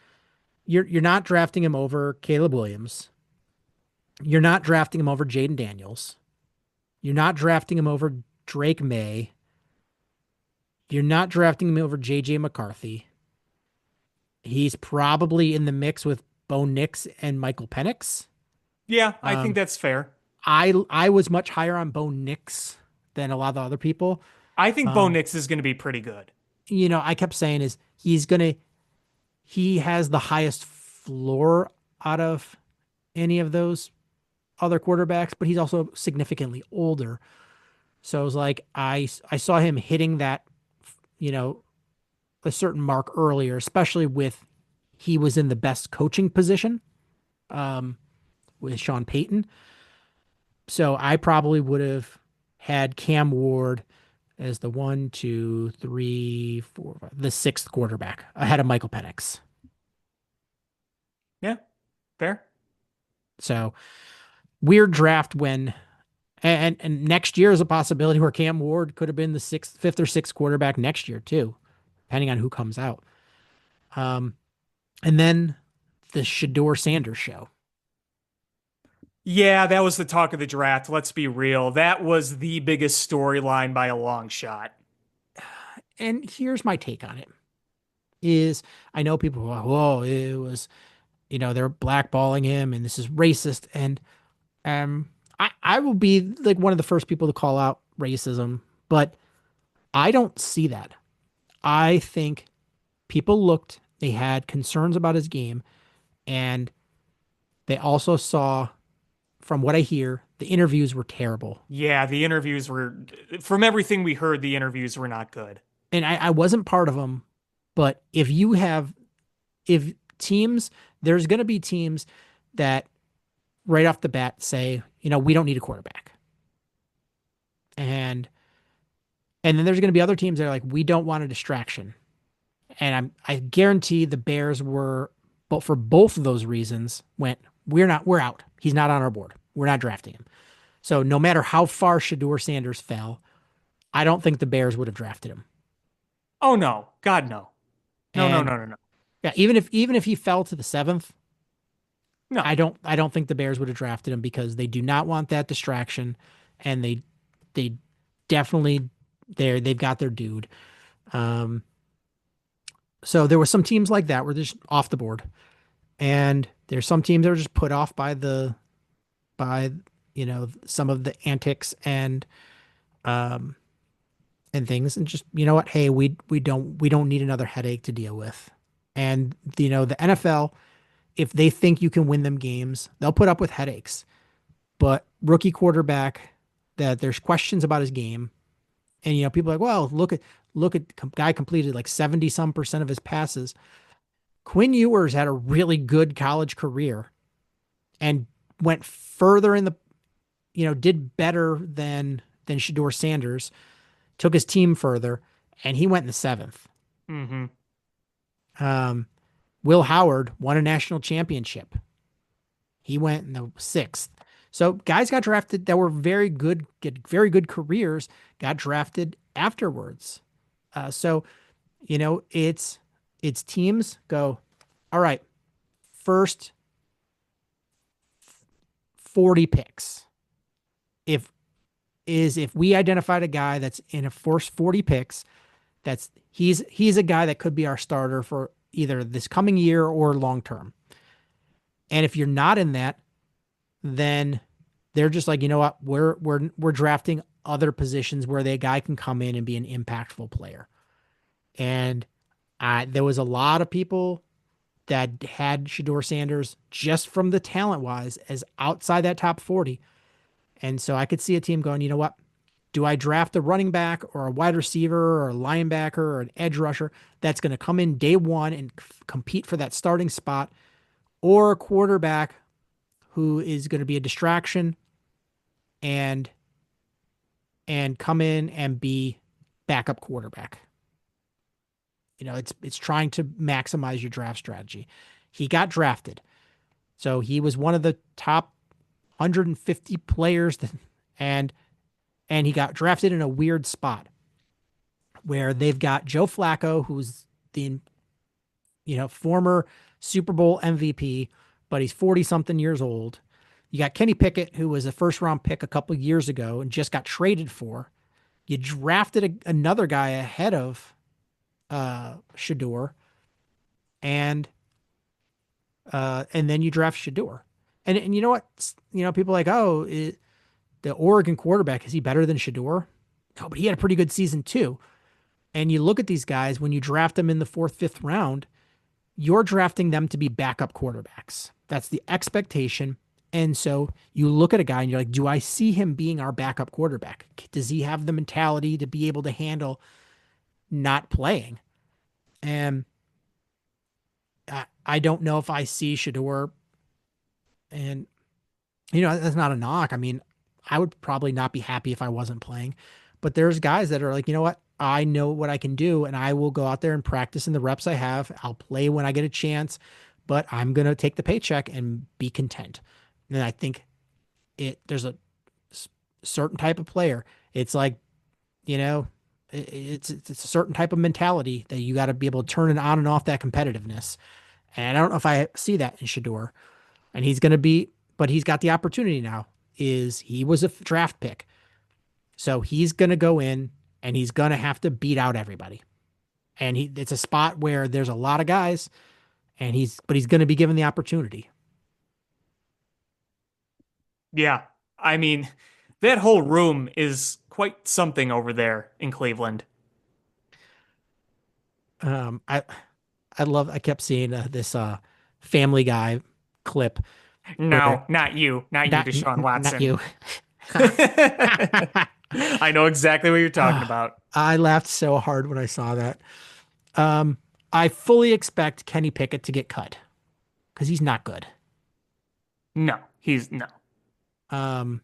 You're not drafting him over Caleb Williams. You're not drafting him over Jaden Daniels. You're not drafting him over Drake May. You're not drafting him over JJ McCarthy. He's probably in the mix with Bo Nix and Michael Penix. Yeah, I think Um, that's fair. I was much higher on Bo Nix than a lot of the other people. I think Bo Um, Nix is going to be pretty good. I kept saying he has the highest floor out of any of those other quarterbacks, but he's also significantly older. So I was like, I saw him hitting that, you know, a certain mark earlier, especially with he was in the best coaching position, um, with Sean Payton. So I probably would have had Cam Ward as the 1, 2, 3, 4, the sixth quarterback ahead of Michael Penix. Yeah, fair. So weird draft and next year is a possibility where Cam Ward could have been the fifth or sixth quarterback next year too, depending on who comes out. Um, and then the Shador Sanders show. Yeah, that was the talk of the draft. Let's be real. That was the biggest storyline by a long shot. And here's my take on it is I know people are, whoa, it was, they're blackballing him and this is racist. And I will be like one of the first people to call out racism, but I don't see that. I think people looked, they had concerns about his game, and they also saw, from what I hear, the interviews were terrible. Yeah, the interviews were, from everything we heard, the interviews were not good. And I wasn't part of them, but if teams, there's going to be teams that right off the bat say, we don't need a quarterback. And then there's going to be other teams that are like, we don't want a distraction. And I guarantee the Bears were, but for both of those reasons, we're out. He's not on our board. We're not drafting him. So no matter how far Shador Sanders fell, I don't think the Bears would have drafted him. Oh no, God no. No, no, And no, no, no. yeah, even if he fell to the seventh, No. I don't think the Bears would have drafted him because they do not want that distraction, and they definitely they've got their dude. Um, so there were some teams like that were just off the board, and there's some teams that are just put off by some of the antics um and things, and just what, hey, we don't need another headache to deal with. And the NFL, if they think you can win them games, they'll put up with headaches. But rookie quarterback, that there's questions about his game, and people are like, well, look at guy completed like 70 some % of his passes. Quinn Ewers had a really good college career and went further in the did better than Shador Sanders, took his team further, and he went in the seventh. Mm-hmm. Um, Will Howard won a national championship. He went in the sixth. So guys got drafted that were very good, get very good careers, got drafted afterwards. So it's teams go, all right, first 40 picks. If we identified a guy that's in a first 40 picks, he's a guy that could be our starter for either this coming year or long term. And if you're not in that, then they're just like, you know what, we're drafting other positions where the guy can come in and be an impactful player. And there was a lot of people that had Shador Sanders just from the talent wise as outside that top 40. And so I could see a team going, you know what? Do I draft a running back or a wide receiver or a linebacker or an edge rusher that's going to come in day one and compete for that starting spot, or a quarterback who is going to be a distraction and come in and be backup quarterback? It's trying to maximize your draft strategy. He got drafted. So he was one of the top 150 players and he got drafted in a weird spot where they've got Joe Flacco, who's the former Super Bowl MVP, but he's 40 something years old. You got Kenny Pickett, who was a first round pick a couple of years ago and just got traded for. You drafted another guy ahead of Shador, and then you draft Shador. And you know what? People are like, oh, the Oregon quarterback, is he better than Shador? No, but he had a pretty good season too. And you look at these guys, when you draft them in the fourth, fifth round, you're drafting them to be backup quarterbacks. That's the expectation. And so you look at a guy and you're like, do I see him being our backup quarterback? Does he have the mentality to be able to handle not playing? And I don't know if I see Shador. And, that's not a knock. I mean, I would probably not be happy if I wasn't playing. But there's guys that are like, you know what? I know what I can do, and I will go out there and practice in the reps I have. I'll play when I get a chance, but I'm going to take the paycheck and be content. And I think there's a certain type of player. It's like, it's a certain type of mentality that you got to be able to turn it on and off that competitiveness. And I don't know if I see that in Shador. And but he's got the opportunity now. He was a draft pick. So he's going to go in and he's going to have to beat out everybody. And it's a spot where there's a lot of guys, but he's going to be given the opportunity. Yeah. I mean, that whole room is quite something over there in Cleveland. I I kept seeing this Family Guy clip where No, not you. Not you, Deshaun not Watson. you. I know exactly what you're talking Ah, about. I laughed so hard when I saw that. Um, I fully expect Kenny Pickett to get cut because he's not good. No, he's no. Um,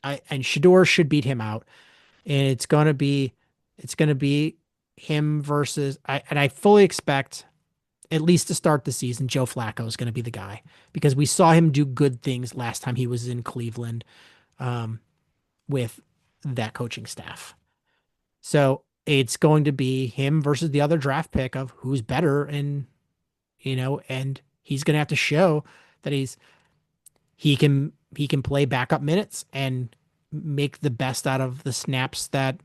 I and Shador should beat him out, and it's gonna be him versus I fully expect at least to start the season, Joe Flacco is going to be the guy because we saw him do good things last time he was in Cleveland um, with that coaching staff. So it's going to be him versus the other draft pick of who's better, and and he's going to have to show that he can play backup minutes and make the best out of the snaps that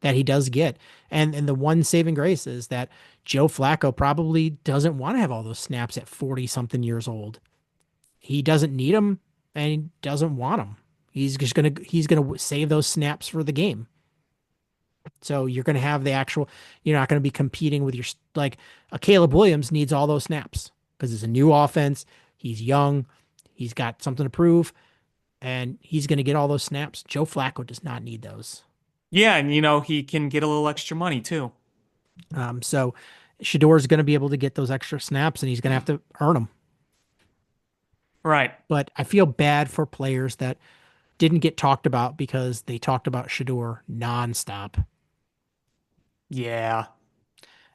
he does get. And the one saving grace is that Joe Flacco probably doesn't want to have all those snaps at 40 something years old. He doesn't need them and he doesn't want them. He's gonna save those snaps for the game. So you're gonna have the actual. You're not gonna be competing with your like a Caleb Williams needs all those snaps because it's a new offense. He's young. He's got something to prove, and he's gonna get all those snaps. Joe Flacco does not need those. Yeah, and he can get a little extra money too. So Shador's going to be able to get those extra snaps and he's going to have to earn them. Right. But I feel bad for players that didn't get talked about because they talked about Shador nonstop. Yeah.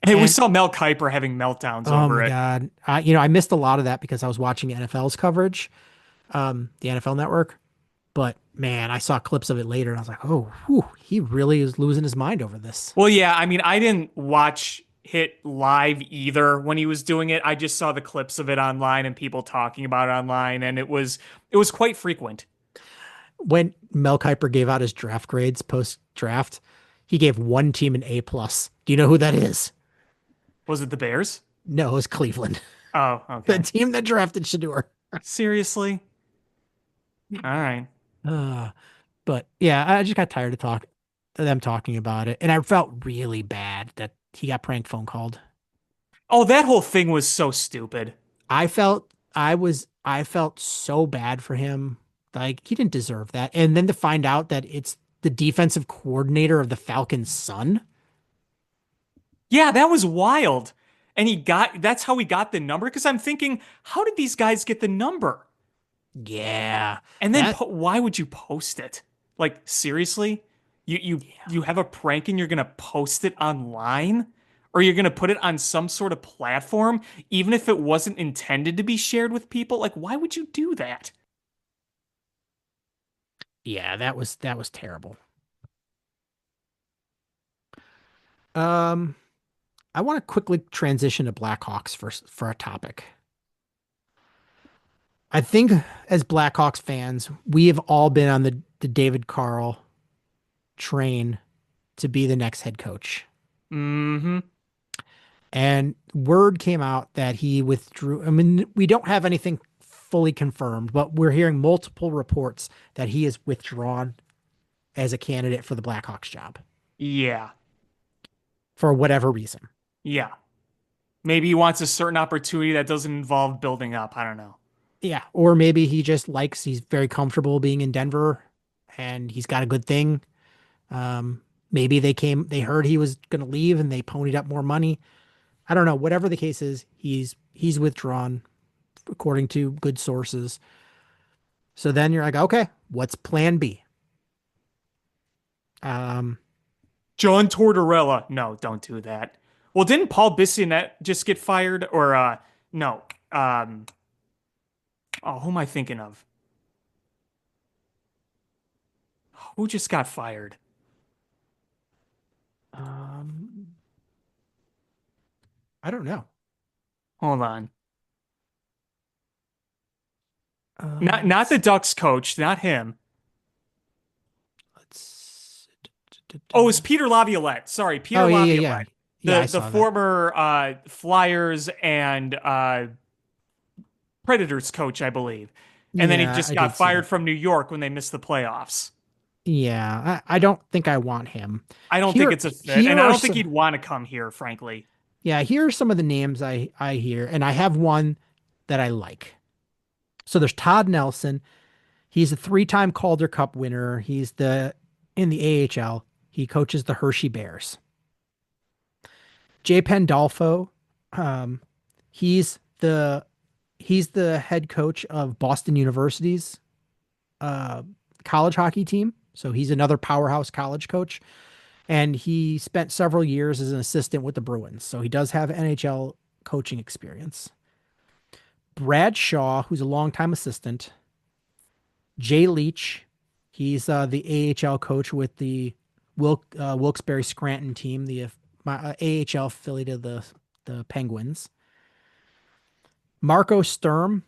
Hey, we And saw Mel Kiper having meltdowns oh over my it. God, I missed a lot of that because I was watching NFL's coverage, the NFL Network. But man, I saw clips of it later and I was like, oh, whew, he really is losing his mind over this. Well, yeah, I mean, I didn't watch Hit live either when he was doing it. I just saw the clips of it online and people talking about it online, and it was quite frequent. When Mel Kiper gave out his draft grades post draft, he gave one team an A plus. Do you know who that is? Was it the Bears? No, it was Cleveland, Oh, the okay. team that drafted Shador. Seriously? All right. Uh, but yeah, I just got tired of them talking about it, and I felt really bad that he got prank phone called. Oh, that whole thing was so stupid. I felt so bad for him. Like he didn't deserve that. And then to find out that it's the defensive coordinator of the Falcons' son. Yeah, that was wild. And that's how he got the number. Because I'm thinking, how did these guys get the number? Yeah. And then That why would you post it? Like, seriously? You have a prank and you're gonna post it online? Or you're gonna put it on some sort of platform, even if it wasn't intended to be shared with people? Like, why would you do that? yeah, that was terrible. Um I want to quickly transition to Blackhawks for a topic. I think as Blackhawks fans, we have all been on the David Carl train to be the next head coach. Mm-hmm. And word came out that he withdrew. I mean, we don't have anything fully confirmed, but we're hearing multiple reports that he is withdrawn as a candidate for the Blackhawks job Yeah. for whatever reason. Yeah. Maybe he wants a certain opportunity that doesn't involve building up. I don't know. Yeah. Or maybe he's very comfortable being in Denver and he's got a good thing. Maybe they heard he was going to leave and they ponied up more money. I don't know. Whatever the case is, he's withdrawn according to good sources. So then you're like, okay, what's plan B? Um, John Tortorella. No, don't do that. Well, didn't Paul Bissonnette just get fired? Or no. Oh, who am I thinking of? Who just got fired? um, I don't know. Hold on. Not the Let's, Ducks coach, not him. let's. Oh, it's Peter Laviolette. Sorry, Oh Peter yeah, yeah, yeah, Laviolette. yeah. I The saw that. former Flyers and Predators coach, I believe. And then he Yeah, just I got did see fired that. from New York when they missed the playoffs. Yeah, I don't think I want him I don't think here. it's a fit, Here and I are don't think some. he'd want to come here, frankly. Yeah, here are some of the names I hear, and I have one that I like. So there's Todd Nelson. He's a three-time Calder Cup winner. He's the in the AHL. He coaches the Hershey Bears. Jay Pandolfo, um, he's the he's the head coach of Boston University's uh, college hockey team. So he's another powerhouse college coach, and he spent several years as an assistant with the Bruins. So he does have NHL coaching experience. Brad Shaw, who's a longtime assistant. Jay Leach, he's the AHL coach with the Wilkes-Barre Scranton team, the AHL affiliate of the Penguins. Marco Sturm,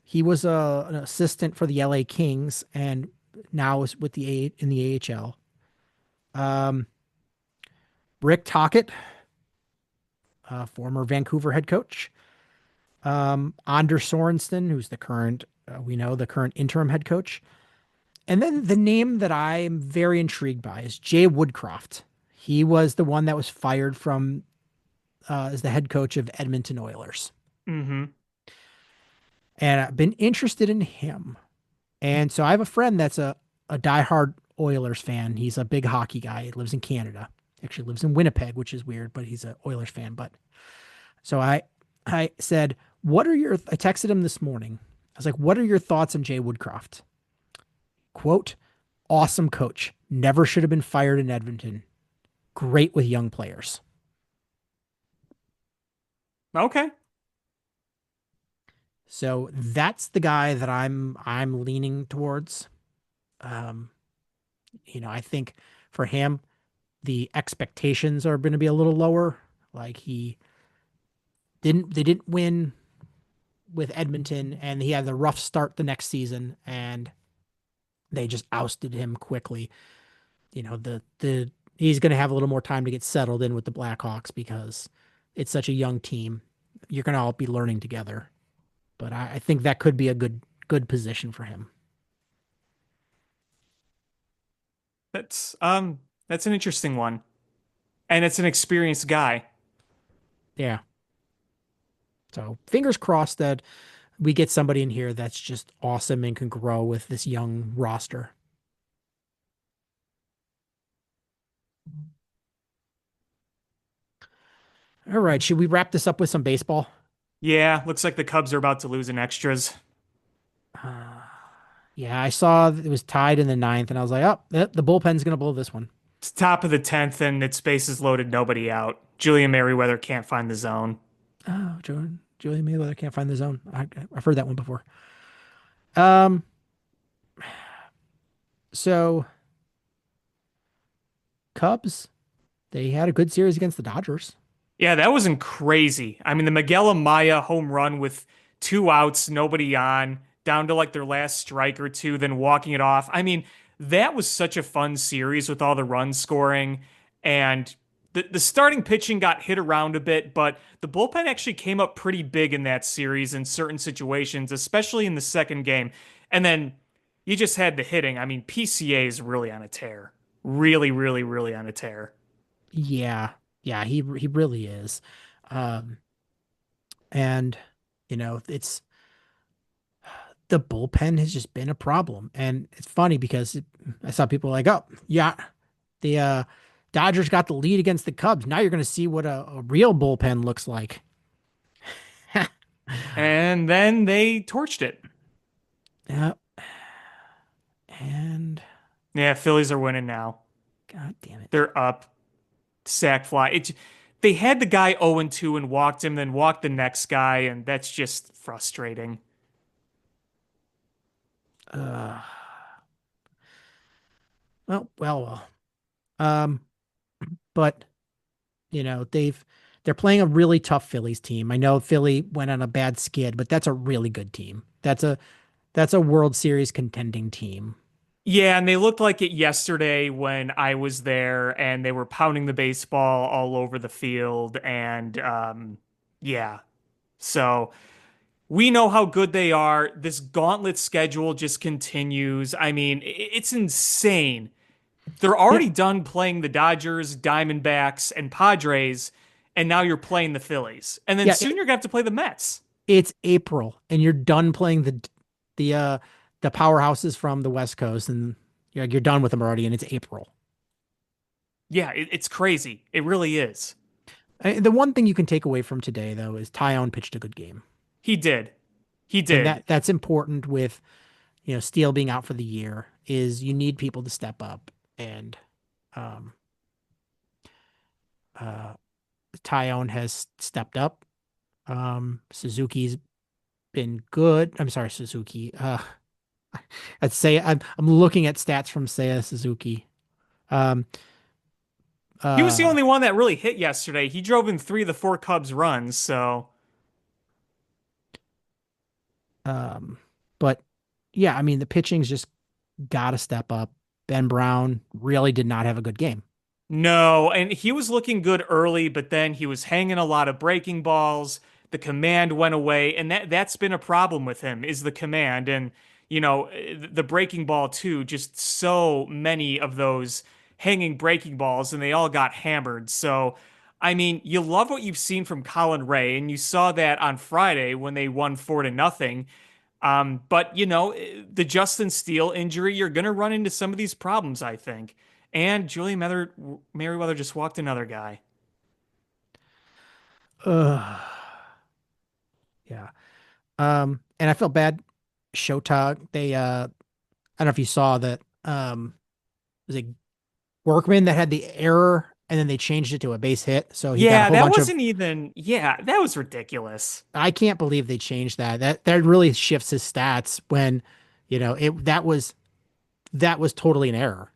he was an assistant for the LA Kings and now is with in the AHL. Rick Tocchet, former Vancouver head coach. Anders Sorensen, who's the current, the current interim head coach. And then the name that I'm very intrigued by is Jay Woodcroft. He was the one that was fired from as the head coach of Edmonton Oilers. Mm-hmm. And I've been interested in him. And so I have a friend that's a diehard Oilers fan. He's a big hockey guy. He lives in Canada. Actually lives in Winnipeg, which is weird, but he's an Oilers fan. But so I said, I texted him this morning. I was like, what are your thoughts on Jay Woodcroft? Quote, awesome coach. Never should have been fired in Edmonton. Great with young players. Okay. So that's the guy that I'm leaning towards. I think for him, the expectations are going to be a little lower. Like they didn't win with Edmonton, and he had the rough start the next season, and they just ousted him quickly. He's going to have a little more time to get settled in with the Blackhawks because it's such a young team. You're going to all be learning together. But I think that could be a good position for him. That's an interesting one. And it's an experienced guy. Yeah. So fingers crossed that we get somebody in here that's just awesome and can grow with this young roster. All right. Should we wrap this up with some baseball? Yeah, looks like the Cubs are about to lose in extras. Uh, yeah, I saw it was tied in the ninth, and I was like, oh, the bullpen's going to blow this one. It's top of the 10th and its bases loaded, nobody out. Julian Merriweather can't find the zone. Oh, Julian Mayweather can't find the zone. I've heard that one before. Um, so Cubs, they had a good series against the Dodgers. Yeah, that wasn't crazy. I mean, the Miguel Amaya home run with two outs, nobody on, down to like their last strike or two, then walking it off. I mean, that was such a fun series with all the run scoring. And the starting pitching got hit around a bit, but the bullpen actually came up pretty big in that series in certain situations, especially in the second game. And then you just had the hitting. I mean, PCA is really on a tear. Really, really, really on a tear. Yeah, yeah, he really is. Um, and it's the bullpen has just been a problem, and it's funny because I saw people like, oh yeah, the Dodgers got the lead against the Cubs. Now you're going to see what a real bullpen looks like. And then they torched it. Yeah, and Yeah, Phillies are winning now. God damn it. They're up. Sack fly. They had the guy 0-2 and walked him, then walked the next guy, and that's just frustrating. Uh, well. Um, but they're playing a really tough Phillies team. I know Philly went on a bad skid, but that's a really good team. That's a World Series contending team. Yeah, and they looked like it yesterday when I was there, and they were pounding the baseball all over the field, and yeah. So we know how good they are. This gauntlet schedule just continues. I mean, it's insane. They're Yeah, already done playing the Dodgers, Diamondbacks, and Padres, and now you're playing the Phillies. And then Yeah, soon you're gonna have to play the Mets. it's April and you're done playing the uh the powerhouses from the West Coast, and you're done with them already, and it's April. Yeah, it's crazy. It really is. The one thing you can take away from today though is Tyone pitched a good game. He did. He And did. that's important with, Steele being out for the year, is you need people to step up, and um uh Tyone has stepped up. Suzuki's been good. I'm sorry, Suzuki. I'd say I'm looking at stats from Seiya Suzuki. Um, He was the uh, only one that really hit yesterday. He drove in 3 of the 4 Cubs runs, so um, but yeah, I mean the pitching's just got to step up. Ben Brown really did not have a good game. no, and he was looking good early, but then he was hanging a lot of breaking balls. The command went away, and that's been a problem with him is the command and the breaking ball too. Just so many of those hanging breaking balls, and they all got hammered. So, I mean, you love what you've seen from Colin Ray, and you saw that on Friday when they won 4-0. But the Justin Steele injury, you're gonna run into some of these problems, I think. And Julian Merriweather just walked another guy. Ugh, yeah. And I felt bad. Shota, I don't know if you saw that. Was it Workman that had the error, and then they changed it to a base hit, so he got a Yeah, whole that bunch of. wasn't even. Yeah, that was ridiculous. I can't believe they changed that. That really shifts his stats when, that was totally an error.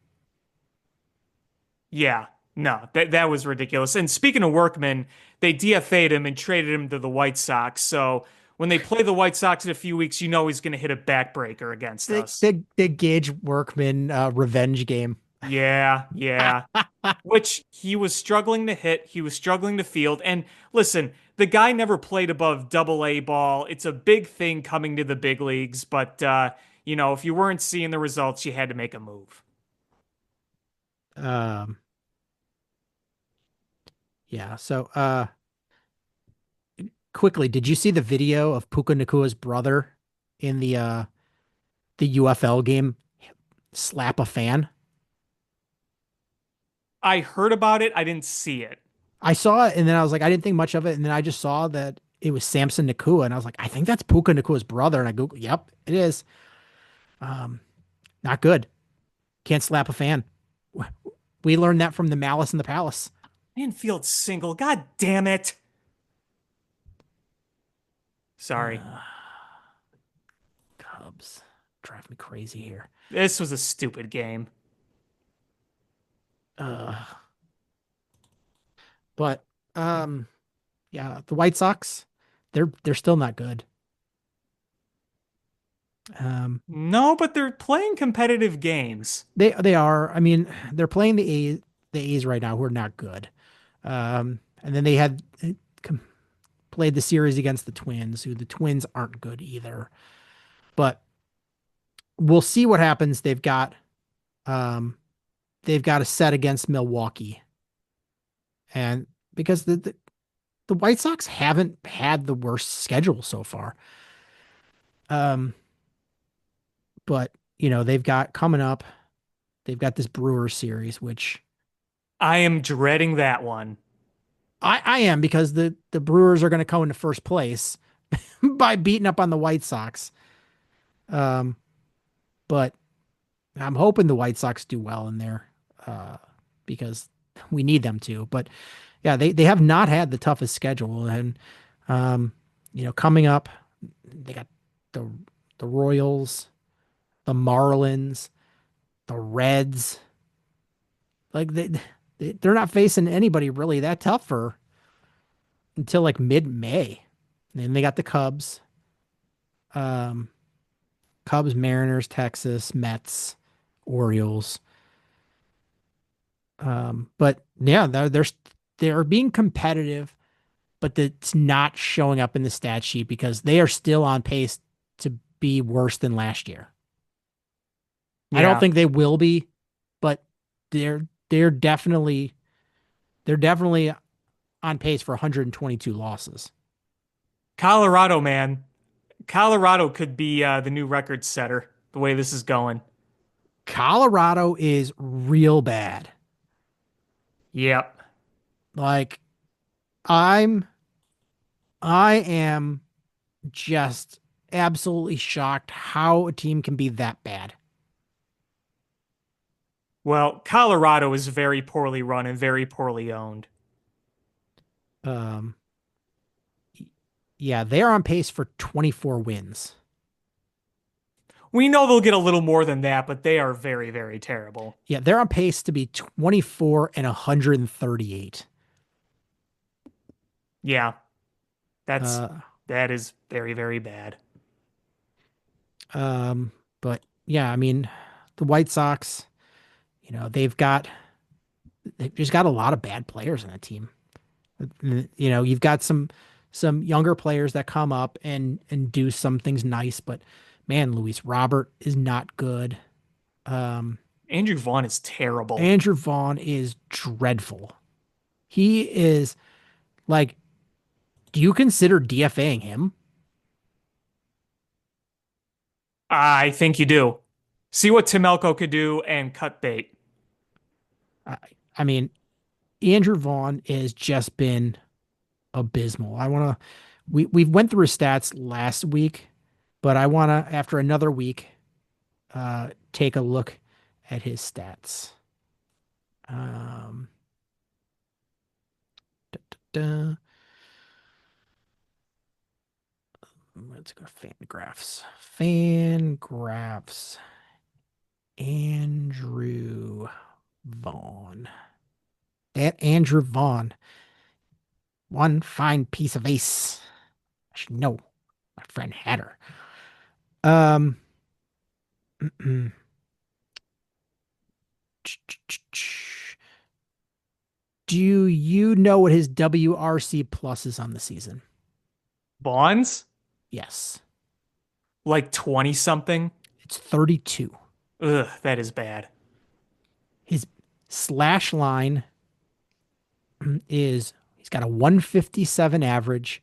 Yeah, no, that was ridiculous. And speaking of Workman, they DFA'd him and traded him to the White Sox. So when they play the White Sox in a few weeks, he's going to hit a backbreaker against The us. the, the Gage Workman revenge game. Yeah, yeah. Which he was struggling to hit, he was struggling to field. And listen, the guy never played above double A ball. It's a big thing coming to the big leagues, but if you weren't seeing the results, you had to make a move. Um, yeah. So, quickly, did you see the video of Puka Nakua's brother in the UFL game slap a fan? I heard about it, I didn't see it. I saw it, and then I was like, I didn't think much of it, and then I just saw that it was Samson Nakua, and I was like, I think that's Puka Nakua's brother, and I Googled, yep, it is. Um, Not good. Can't slap a fan. We learned that from the Malice in the Palace. Infield single, god damn it. Sorry. Cubs drive me crazy here. This was a stupid game. Uh, but yeah, the White Sox, they're still not good. Um, No, but they're playing competitive games. they are. I mean, they're playing the A's right now, who are not good. And then they had played the series against the Twins, who the Twins aren't good either. But we'll see what happens. Um they've got a set against Milwaukee. And because the White Sox haven't had the worst schedule so far. Um, but they've got coming up, they've got this Brewers series, which I am dreading that one. I am, because the Brewers are going to come into first place by beating up on the White Sox. Um, but I'm hoping the White Sox do well in there, because we need them to. But yeah, they have not had the toughest schedule, and um, coming up, they got the the Royals, the Marlins, the Reds. Like they're not facing anybody really that tough for until like mid-May. And then they got the Cubs, um, Cubs, Mariners, Texas, Mets, Orioles. But yeah, they're being competitive, but it's not showing up in the stat sheet because they are still on pace to be worse than last year. I don't Yeah. think they will be, but they're definitely on pace for 122 losses. Colorado, man. Colorado could be the new record setter the way this is going. Colorado is real bad. Yep. Like I'm I am just absolutely shocked how a team can be that bad. Well, Colorado is very poorly run and very poorly owned. Um, yeah, they are on pace for 24 wins. We know they'll get a little more than that, but they are very, very terrible. Yeah, they're on pace to be 24 and 138. Yeah, that's Uh, that is very, very bad. um, but yeah, I mean, the White Sox, they've just got a lot of bad players on the team. You've got some younger players that come up and do some things nice, but man, Luis Robert is not good. Um, Andrew Vaughn is terrible. Andrew Vaughn is dreadful. He is like, do you consider DFAing him? I think you do. See what Tim Elko could do and cut bait. I, I mean, Andrew Vaughn has just been abysmal. We went through his stats last week, but I wanna after another week, take a look at his stats. Um, da, da, da. Let's go to Fangraphs. Fangraphs. Andrew Vaughn. That Andrew Vaughn. One fine piece of ace. I should know. My friend had her. Um, do you know what his WRC plus is on the season? Vaughn's Yes. like 20 something. It's 32. Ugh, that is bad. His slash line is he's got a 157 average,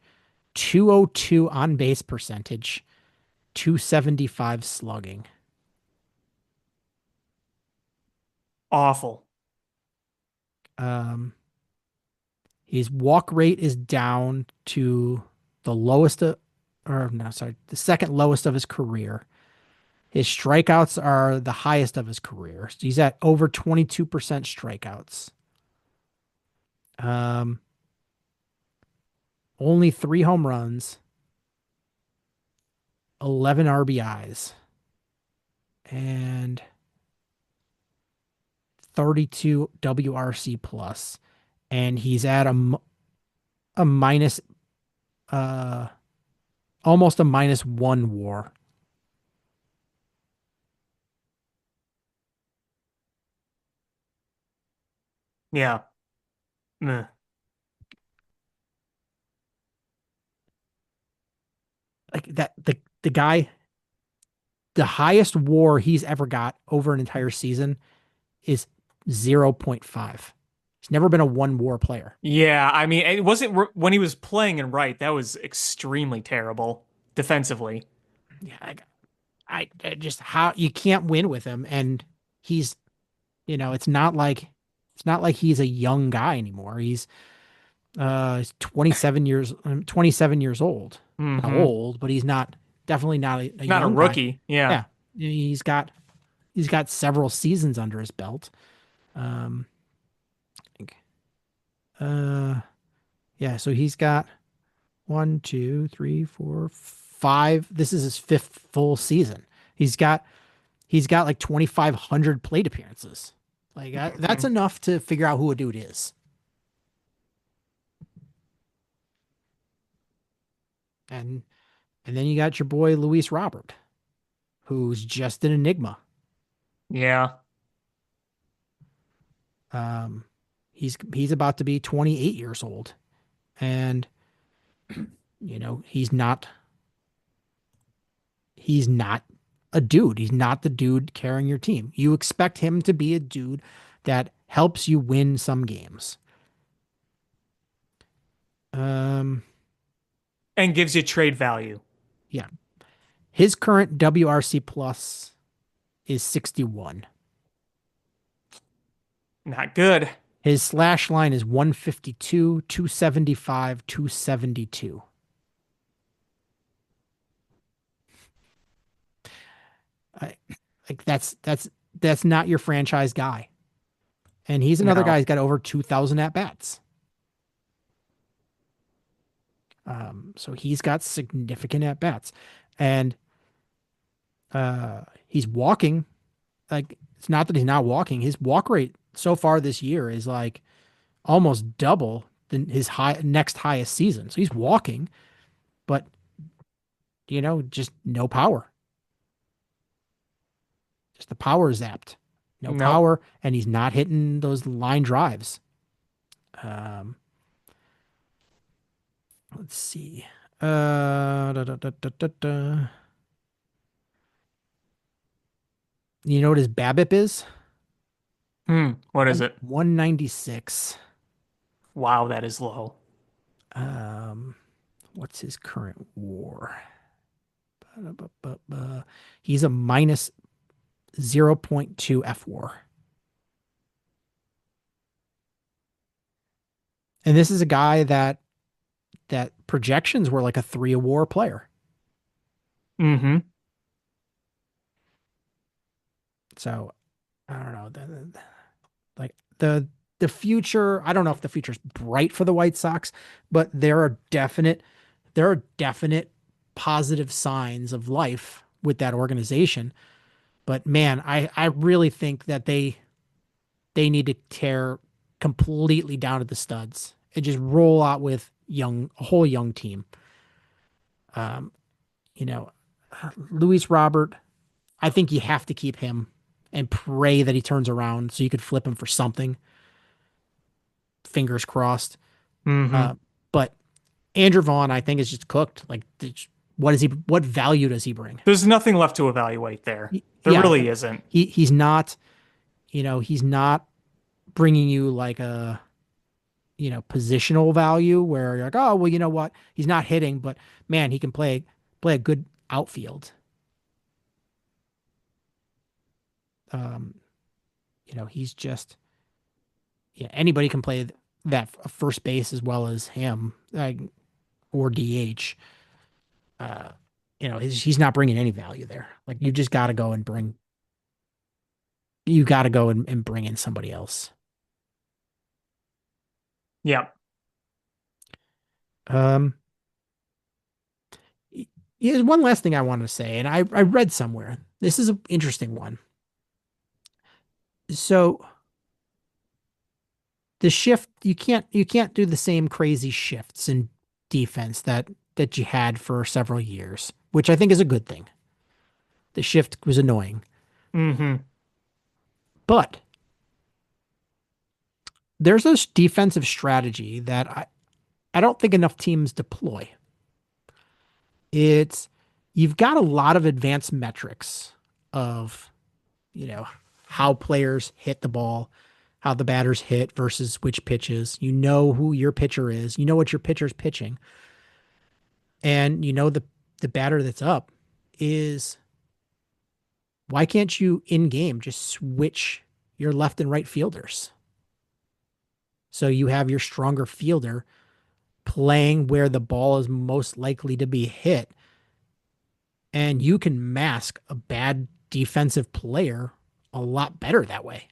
202 on base percentage, 275 slugging. Awful. Um, his walk rate is down to the lowest or no, sorry, the second lowest of his career. His strikeouts are the highest of his career. So he's at over 22% strikeouts. Um, only 3 home runs, 11 RBIs, and 32 WRC plus, and he's at a minus, uh, almost a -1 WAR. Yeah. Meh. Like that, the guy, the highest WAR he's ever got over an entire season is 0.5. He's never been a 1 WAR player. Yeah, I mean, it wasn't when he was playing in right. That was extremely terrible defensively. Yeah, I just how you can't win with him, and he's it's not like he's a young guy anymore. He's 27 years old. Not Hmm. old, but he's not definitely not a Not a young guy. rookie. Yeah. Yeah, he's got several seasons under his belt. Um, I think, yeah, so he's got one, two, three, four, five. This is his fifth full season. He's got like 2,500 plate appearances. Like that's Mhm. enough to figure out who a dude is. And and then you got your boy Luis Robert, who's just an enigma. Yeah. Um, he's about to be 28 years old, and he's not a dude. He's not the dude carrying your team. You expect him to be a dude that helps you win some games. And gives you trade value. Yeah. His current WRC plus is 61. Not good. His slash line is 152, 275, 272. I, like that's not your franchise guy. And he's another guy No. who's got over 2,000 at bats. So he's got significant at bats, and he's walking. Like it's not that he's not walking. His walk rate so far this year is like almost double than his next highest season. So he's walking, but just no power. Just the power zapped. No Nope. power, and he's not hitting those line drives. Um, let's see. Da, da, da, da, da, da. You know what his BABIP is? What is it? 196. Wow, that is low. Um, what's his current WAR? He's a minus 0.2 FWAR. And this is a guy that projections were like a 3 WAR player. Mm-hmm. So I don't know. Like the future, I don't know if the future's bright for the White Sox, but there are definite positive signs of life with that organization. But man, I really think that they need to tear completely down to the studs and just roll out with a whole young team. Um, you know, Luis Robert, I think you have to keep him and pray that he turns around so you could flip him for something. Fingers crossed. Mm-hmm. Uh, but Andrew Vaughn, I think, is just cooked. Like, what value does he bring? There's nothing left to evaluate there. There Yeah, really isn't. he's not, he's not bringing you like a, positional value where you're like, oh, well, you know what? He's not hitting, but man, he can play a good outfield. Um, he's just, yeah, anybody can play that first base as well as him, like, or DH. Uh, he's not bringing any value there. Like you just got to go and bring in somebody else. Yeah. Um, Here's one last thing I wanted to say, and I read somewhere. This is an interesting one. So the shift, you can't do the same crazy shifts in defense that you had for several years, which I think is a good thing. The shift was annoying. Mm-hmm. But there's this defensive strategy that I don't think enough teams deploy. It's You've got a lot of advanced metrics of, you know, how players hit the ball, how the batters hit versus which pitches. You know who your pitcher is. You know what your pitcher's pitching. And you know the batter that's up is, why can't you in game just switch your left and right fielders? So you have your stronger fielder playing where the ball is most likely to be hit, and you can mask a bad defensive player a lot better that way.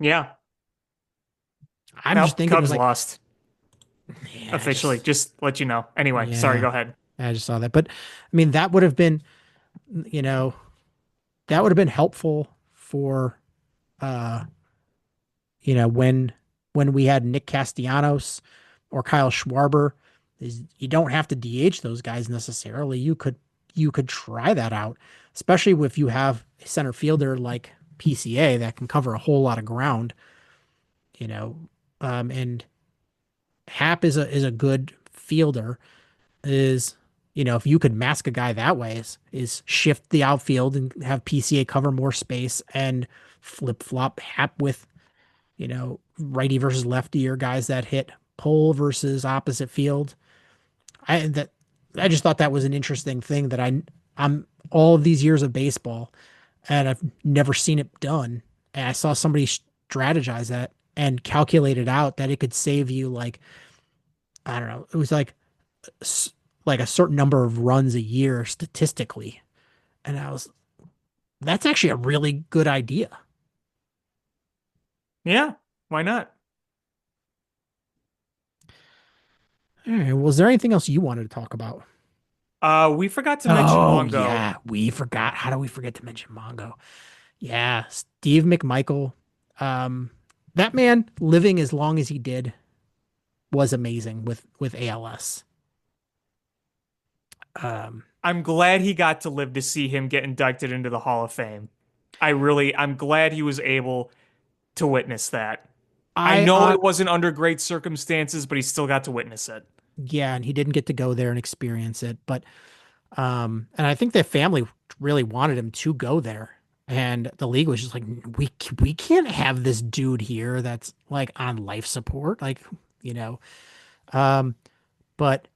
Yeah. I'm just Well, thinking Cubs like, lost yeah, officially. Just let you know. Anyway, sorry, yeah, go ahead. I just saw that. But I mean, that would have been, you know, that would have been helpful for, uh, when we had Nick Castellanos or Kyle Schwarber. You don't have to DH those guys necessarily. You could try that out, especially if you have a center fielder like PCA that can cover a whole lot of ground. You know, and Hap is a good fielder. Is if you could mask a guy that way, is shift the outfield and have PCA cover more space and flip flop Hap with righty versus lefty or guys that hit pole versus opposite field. I that I just thought that was an interesting thing that I'm all of these years of baseball and I've never seen it done. And I saw somebody strategize that and calculate it out that it could save you like I don't know, it was like a certain number of runs a year statistically. And that's actually a really good idea. Yeah, why not? All right, was there anything else you wanted to talk about? We forgot to mention Oh Mongo. yeah, we forgot. How do we forget to mention Mongo? Yeah, Steve McMichael. Um, that man living as long as he did was amazing with ALS. Um, I'm glad he got to live to see him get inducted into the Hall of Fame. I'm glad he was able to witness that. I I know on it wasn't under great circumstances, but he still got to witness it. Yeah, and he didn't get to go there and experience it, but and I think the family really wanted him to go there. And the league was just like, we can't have this dude here that's like on life support, like, you know. Um, but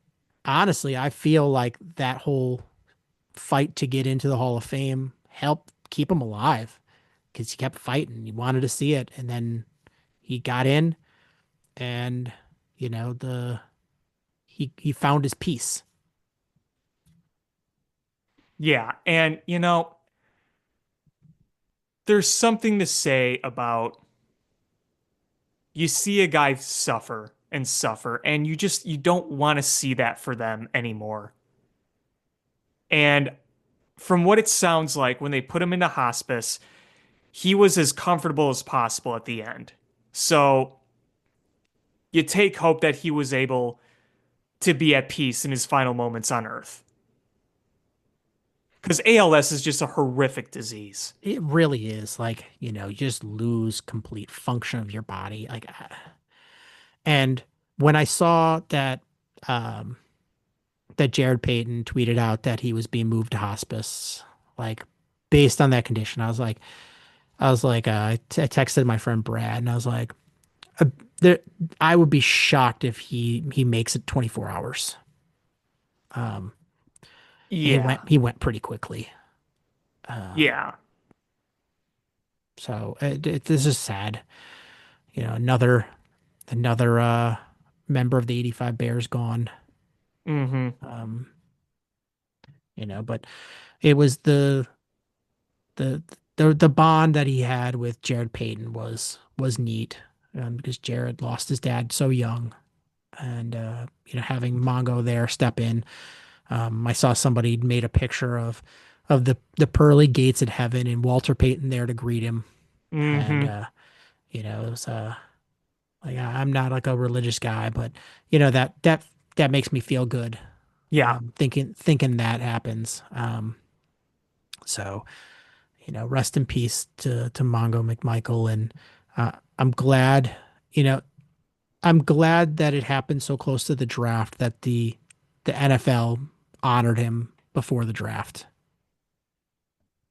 honestly, I feel like that whole fight to get into the Hall of Fame helped keep him alive because he kept fighting. He wanted to see it, and then he got in, and you know he found his peace. Yeah, and there's something to say about you see a guy suffer and suffer, and you don't want to see that for them anymore. And from what it sounds like, when they put him into hospice, he was as comfortable as possible at the end. So you take hope that he was able to be at peace in his final moments on Earth. Because ALS is just a horrific disease. It really is like, you just lose complete function of your body. And when I saw um, that Jared Payton tweeted out that he was being moved to hospice, like based on that condition, I texted my friend Brad and I was like, uh, there, I would be shocked if he makes it 24 hours. Um, and Yeah. he went pretty quickly. Um, Yeah. so this is sad. Another member of the 85 Bears gone. Hmm. Um, but it was the the bond that he had with Jared Payton was neat, because Jared lost his dad so young, and having Mongo there step in. I saw somebody made a picture of the pearly gates of heaven and Walter Payton there to greet him, and Hmm. it was like I'm not like a religious guy, but that makes me feel good, Yeah. thinking that happens. So rest in peace to Mongo McMichael, and I'm glad, you know, I'm glad that it happened so close to the draft that the NFL honored him before the draft.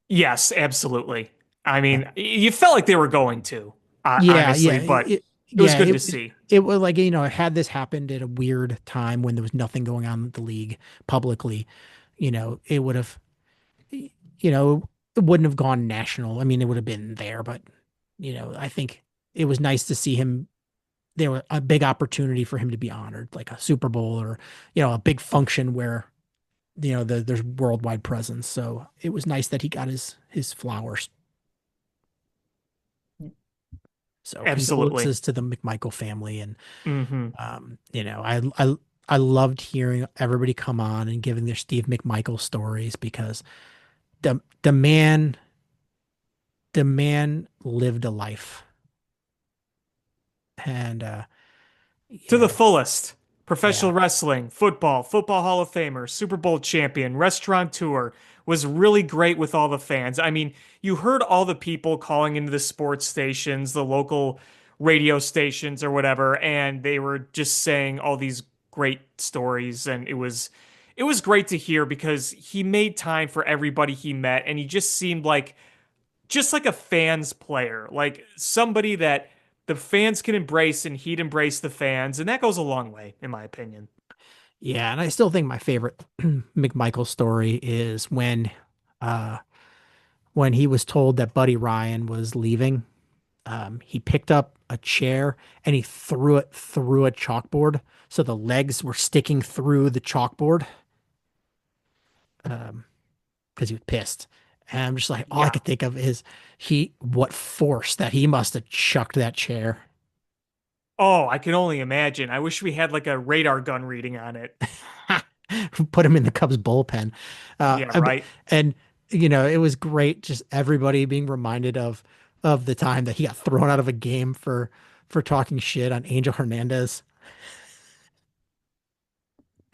Yes, absolutely. I Uh, mean, you felt like they were going to, Yeah, honestly, yeah, but it was yeah, good to see. it was like, had this happened at a weird time when there was nothing going on with the league publicly, it would have, it wouldn't have gone national. I mean, it would have been there, but I think it was nice to see him. There was a big opportunity for him to be honored, like a Super Bowl or a big function where there's worldwide presence. So it was nice that he got his flowers. So Absolutely. condolences to the McMichael family, and Hmm. I loved hearing everybody come on and giving their Steve McMichael stories because the the man the man lived a life, and To you the know fullest. yeah. Professional wrestling, football Hall of Famer, Super Bowl champion, restaurateur, was really great with all the fans. I mean, you heard all the people calling into the sports stations, the local radio stations or whatever, and they were just saying all these great stories, and it was great to hear because he made time for everybody he met, and he just seemed like a fans player, like somebody that the fans can embrace and he'd embrace the fans, and that goes a long way, in my opinion. Yeah, and I still think my favorite McMichael story is uh when he was told that Buddy Ryan was leaving. He picked up a chair and he threw it through a chalkboard, so the legs were sticking through the chalkboard. Because he was pissed. And I'm just like, all I Yeah. could think of is what force that he must have chucked that chair. Oh, I can only imagine. I wish we had like a radar gun reading on it. Put him in the Cubs bullpen. Yeah, right. And it was great just everybody being reminded of the time that he got thrown out of a game for talking shit on Angel Hernandez.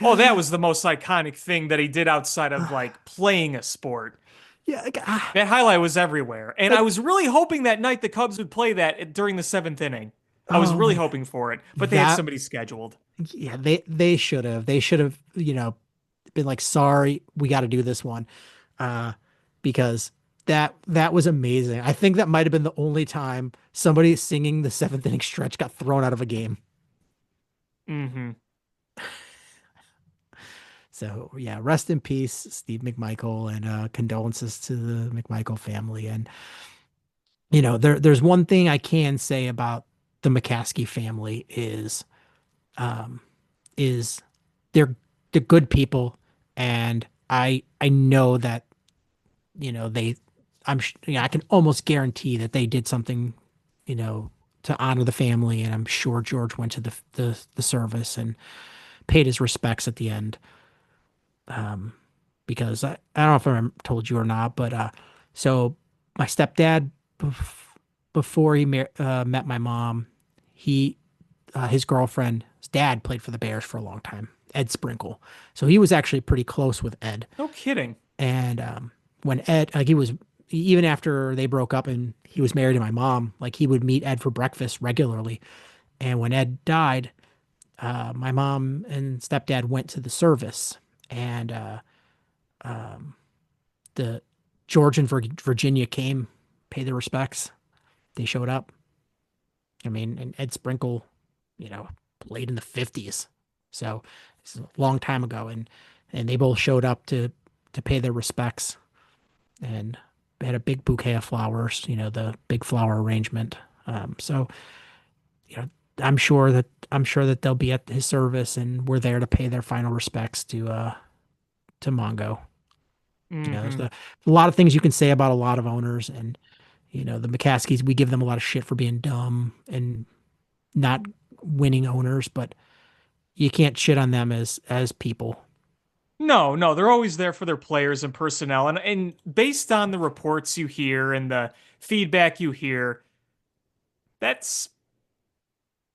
Oh, that was the most iconic thing that he did outside of like playing a sport. Yeah, That highlight was everywhere. And I like was really hoping that night the Cubs would play that during the seventh inning. I was oh really my hoping for it, but they had that somebody scheduled. yeah, they should have been like, sorry, we got to do this one. Because that was amazing. I think that might have been the only time somebody singing the seventh inning stretch got thrown out of a game. Hmm. So yeah, rest in peace, Steve McMichael, and condolences to the McMichael family. And there's one thing I can say about the McCaskey family um, is they're good people, and I know that they I can almost guarantee that they did something you know to honor the family, and I'm sure George went to the service and paid his respects at the end. Because I don't know if I told you or not, but so my stepdad, before he met my mom, he his girlfriend's dad played for the Bears for a long time, Ed Sprinkle. So he was actually pretty close with Ed. No kidding. And when Ed, like he was, even after they broke up and he was married to my mom, like he would meet Ed for breakfast regularly. And when Ed died, my mom and stepdad went to the service, and the George and Virginia came, paid their respects. They showed up. I mean, and Ed Sprinkle, you know, played in the 50s. So it's a long time ago. And they both showed up to pay their respects, and had a big bouquet of flowers, the big flower arrangement. So, you know, I'm sure that they'll be at his service, and we're there to pay their final respects to Mongo. There's Hmm. a lot of things you can say about a lot of owners, and the McCaskies, we give them a lot of shit for being dumb and not winning owners, but you can't shit on them as people. No, no, they're always there for their players and personnel. And based on the reports you hear and the feedback you hear, that's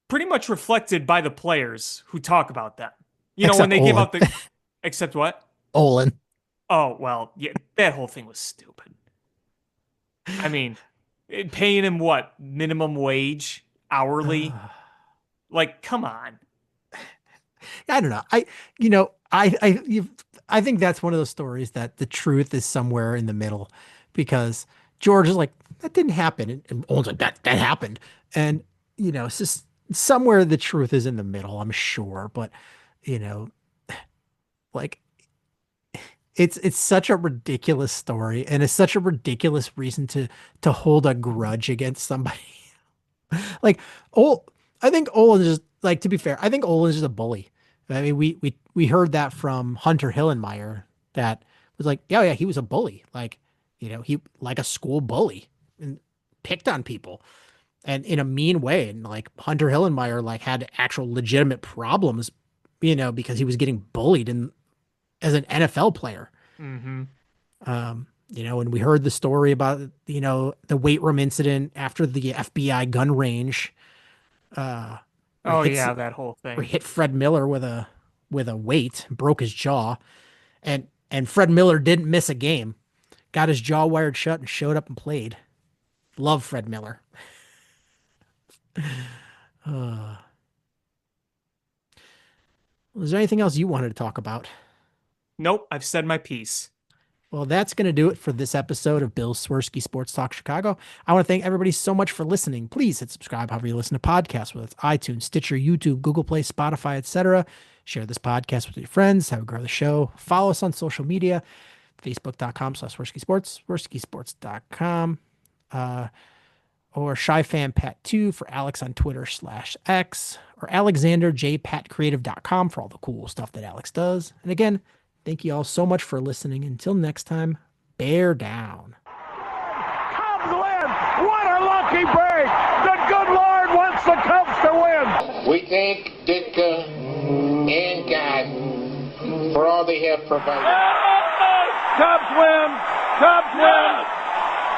pretty much reflected by the players who talk about them. When Except they give Olin. out the except what? Olin. Oh, well, yeah, that whole thing was stupid. I mean, paying him what? Minimum wage hourly? Like, come on. I don't know. I think that's one of those stories that the truth is somewhere in the middle, because George is like, that didn't happen. And Owen's like, that happened. And, it's just somewhere the truth is in the middle, I'm sure. But, you know, like it's such a ridiculous story, and it's such a ridiculous reason to hold a grudge against somebody. Like, Ol, I think Olin's just like, to be fair, I think Olin's just a bully. I mean, we heard that from Hunter Hillenmeyer, that was like, yeah, yeah, he was a bully, like, he like a school bully, and picked on people, and in a mean way. And like Hunter Hillenmeyer like had actual legitimate problems, because he was getting bullied and as an NFL player. Hmm. And we heard the story about, the weight room incident after the FBI gun range, where he Oh, hits yeah, that whole where thing. he hit Fred Miller with a weight, broke his jaw, and Fred Miller didn't miss a game, got his jaw wired shut, and showed up and played. Love Fred Miller. Was there anything else you wanted to talk about? Nope, I've said my piece. Well, that's going to do it for this episode of Bill's Swerski Sports Talk Chicago. I want to thank everybody so much for listening. Please hit subscribe however you listen to podcasts, whether it's iTunes, Stitcher, YouTube, Google Play, Spotify, etc. Share this podcast with your friends. Have a grow the show. Follow us on social media, facebook.com/Swerski Sports, SwerskiSports.com, or ShyFanPat2 for Alex on Twitter/X, or AlexanderJPatCreative.com for all the cool stuff that Alex does. And again, thank you all so much for listening. Until next time, bear down. Cubs win! What a lucky break! The good Lord wants the Cubs to win! We thank Ditka and God for all they have provided. Cubs win! Cubs win!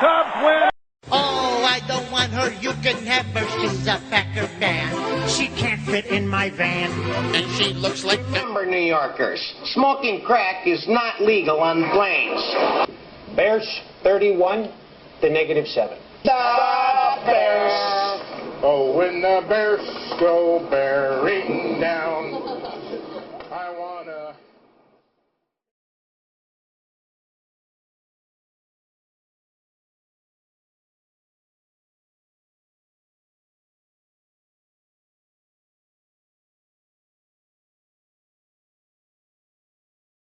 Cubs win! Oh, I don't want her. You can have her. She's a Packer fan. She can't fit in my van. And she looks like Denver New Yorkers. Smoking crack is not legal on planes. Bears 31 to -7. The Bears. Oh, when the Bears go bearing down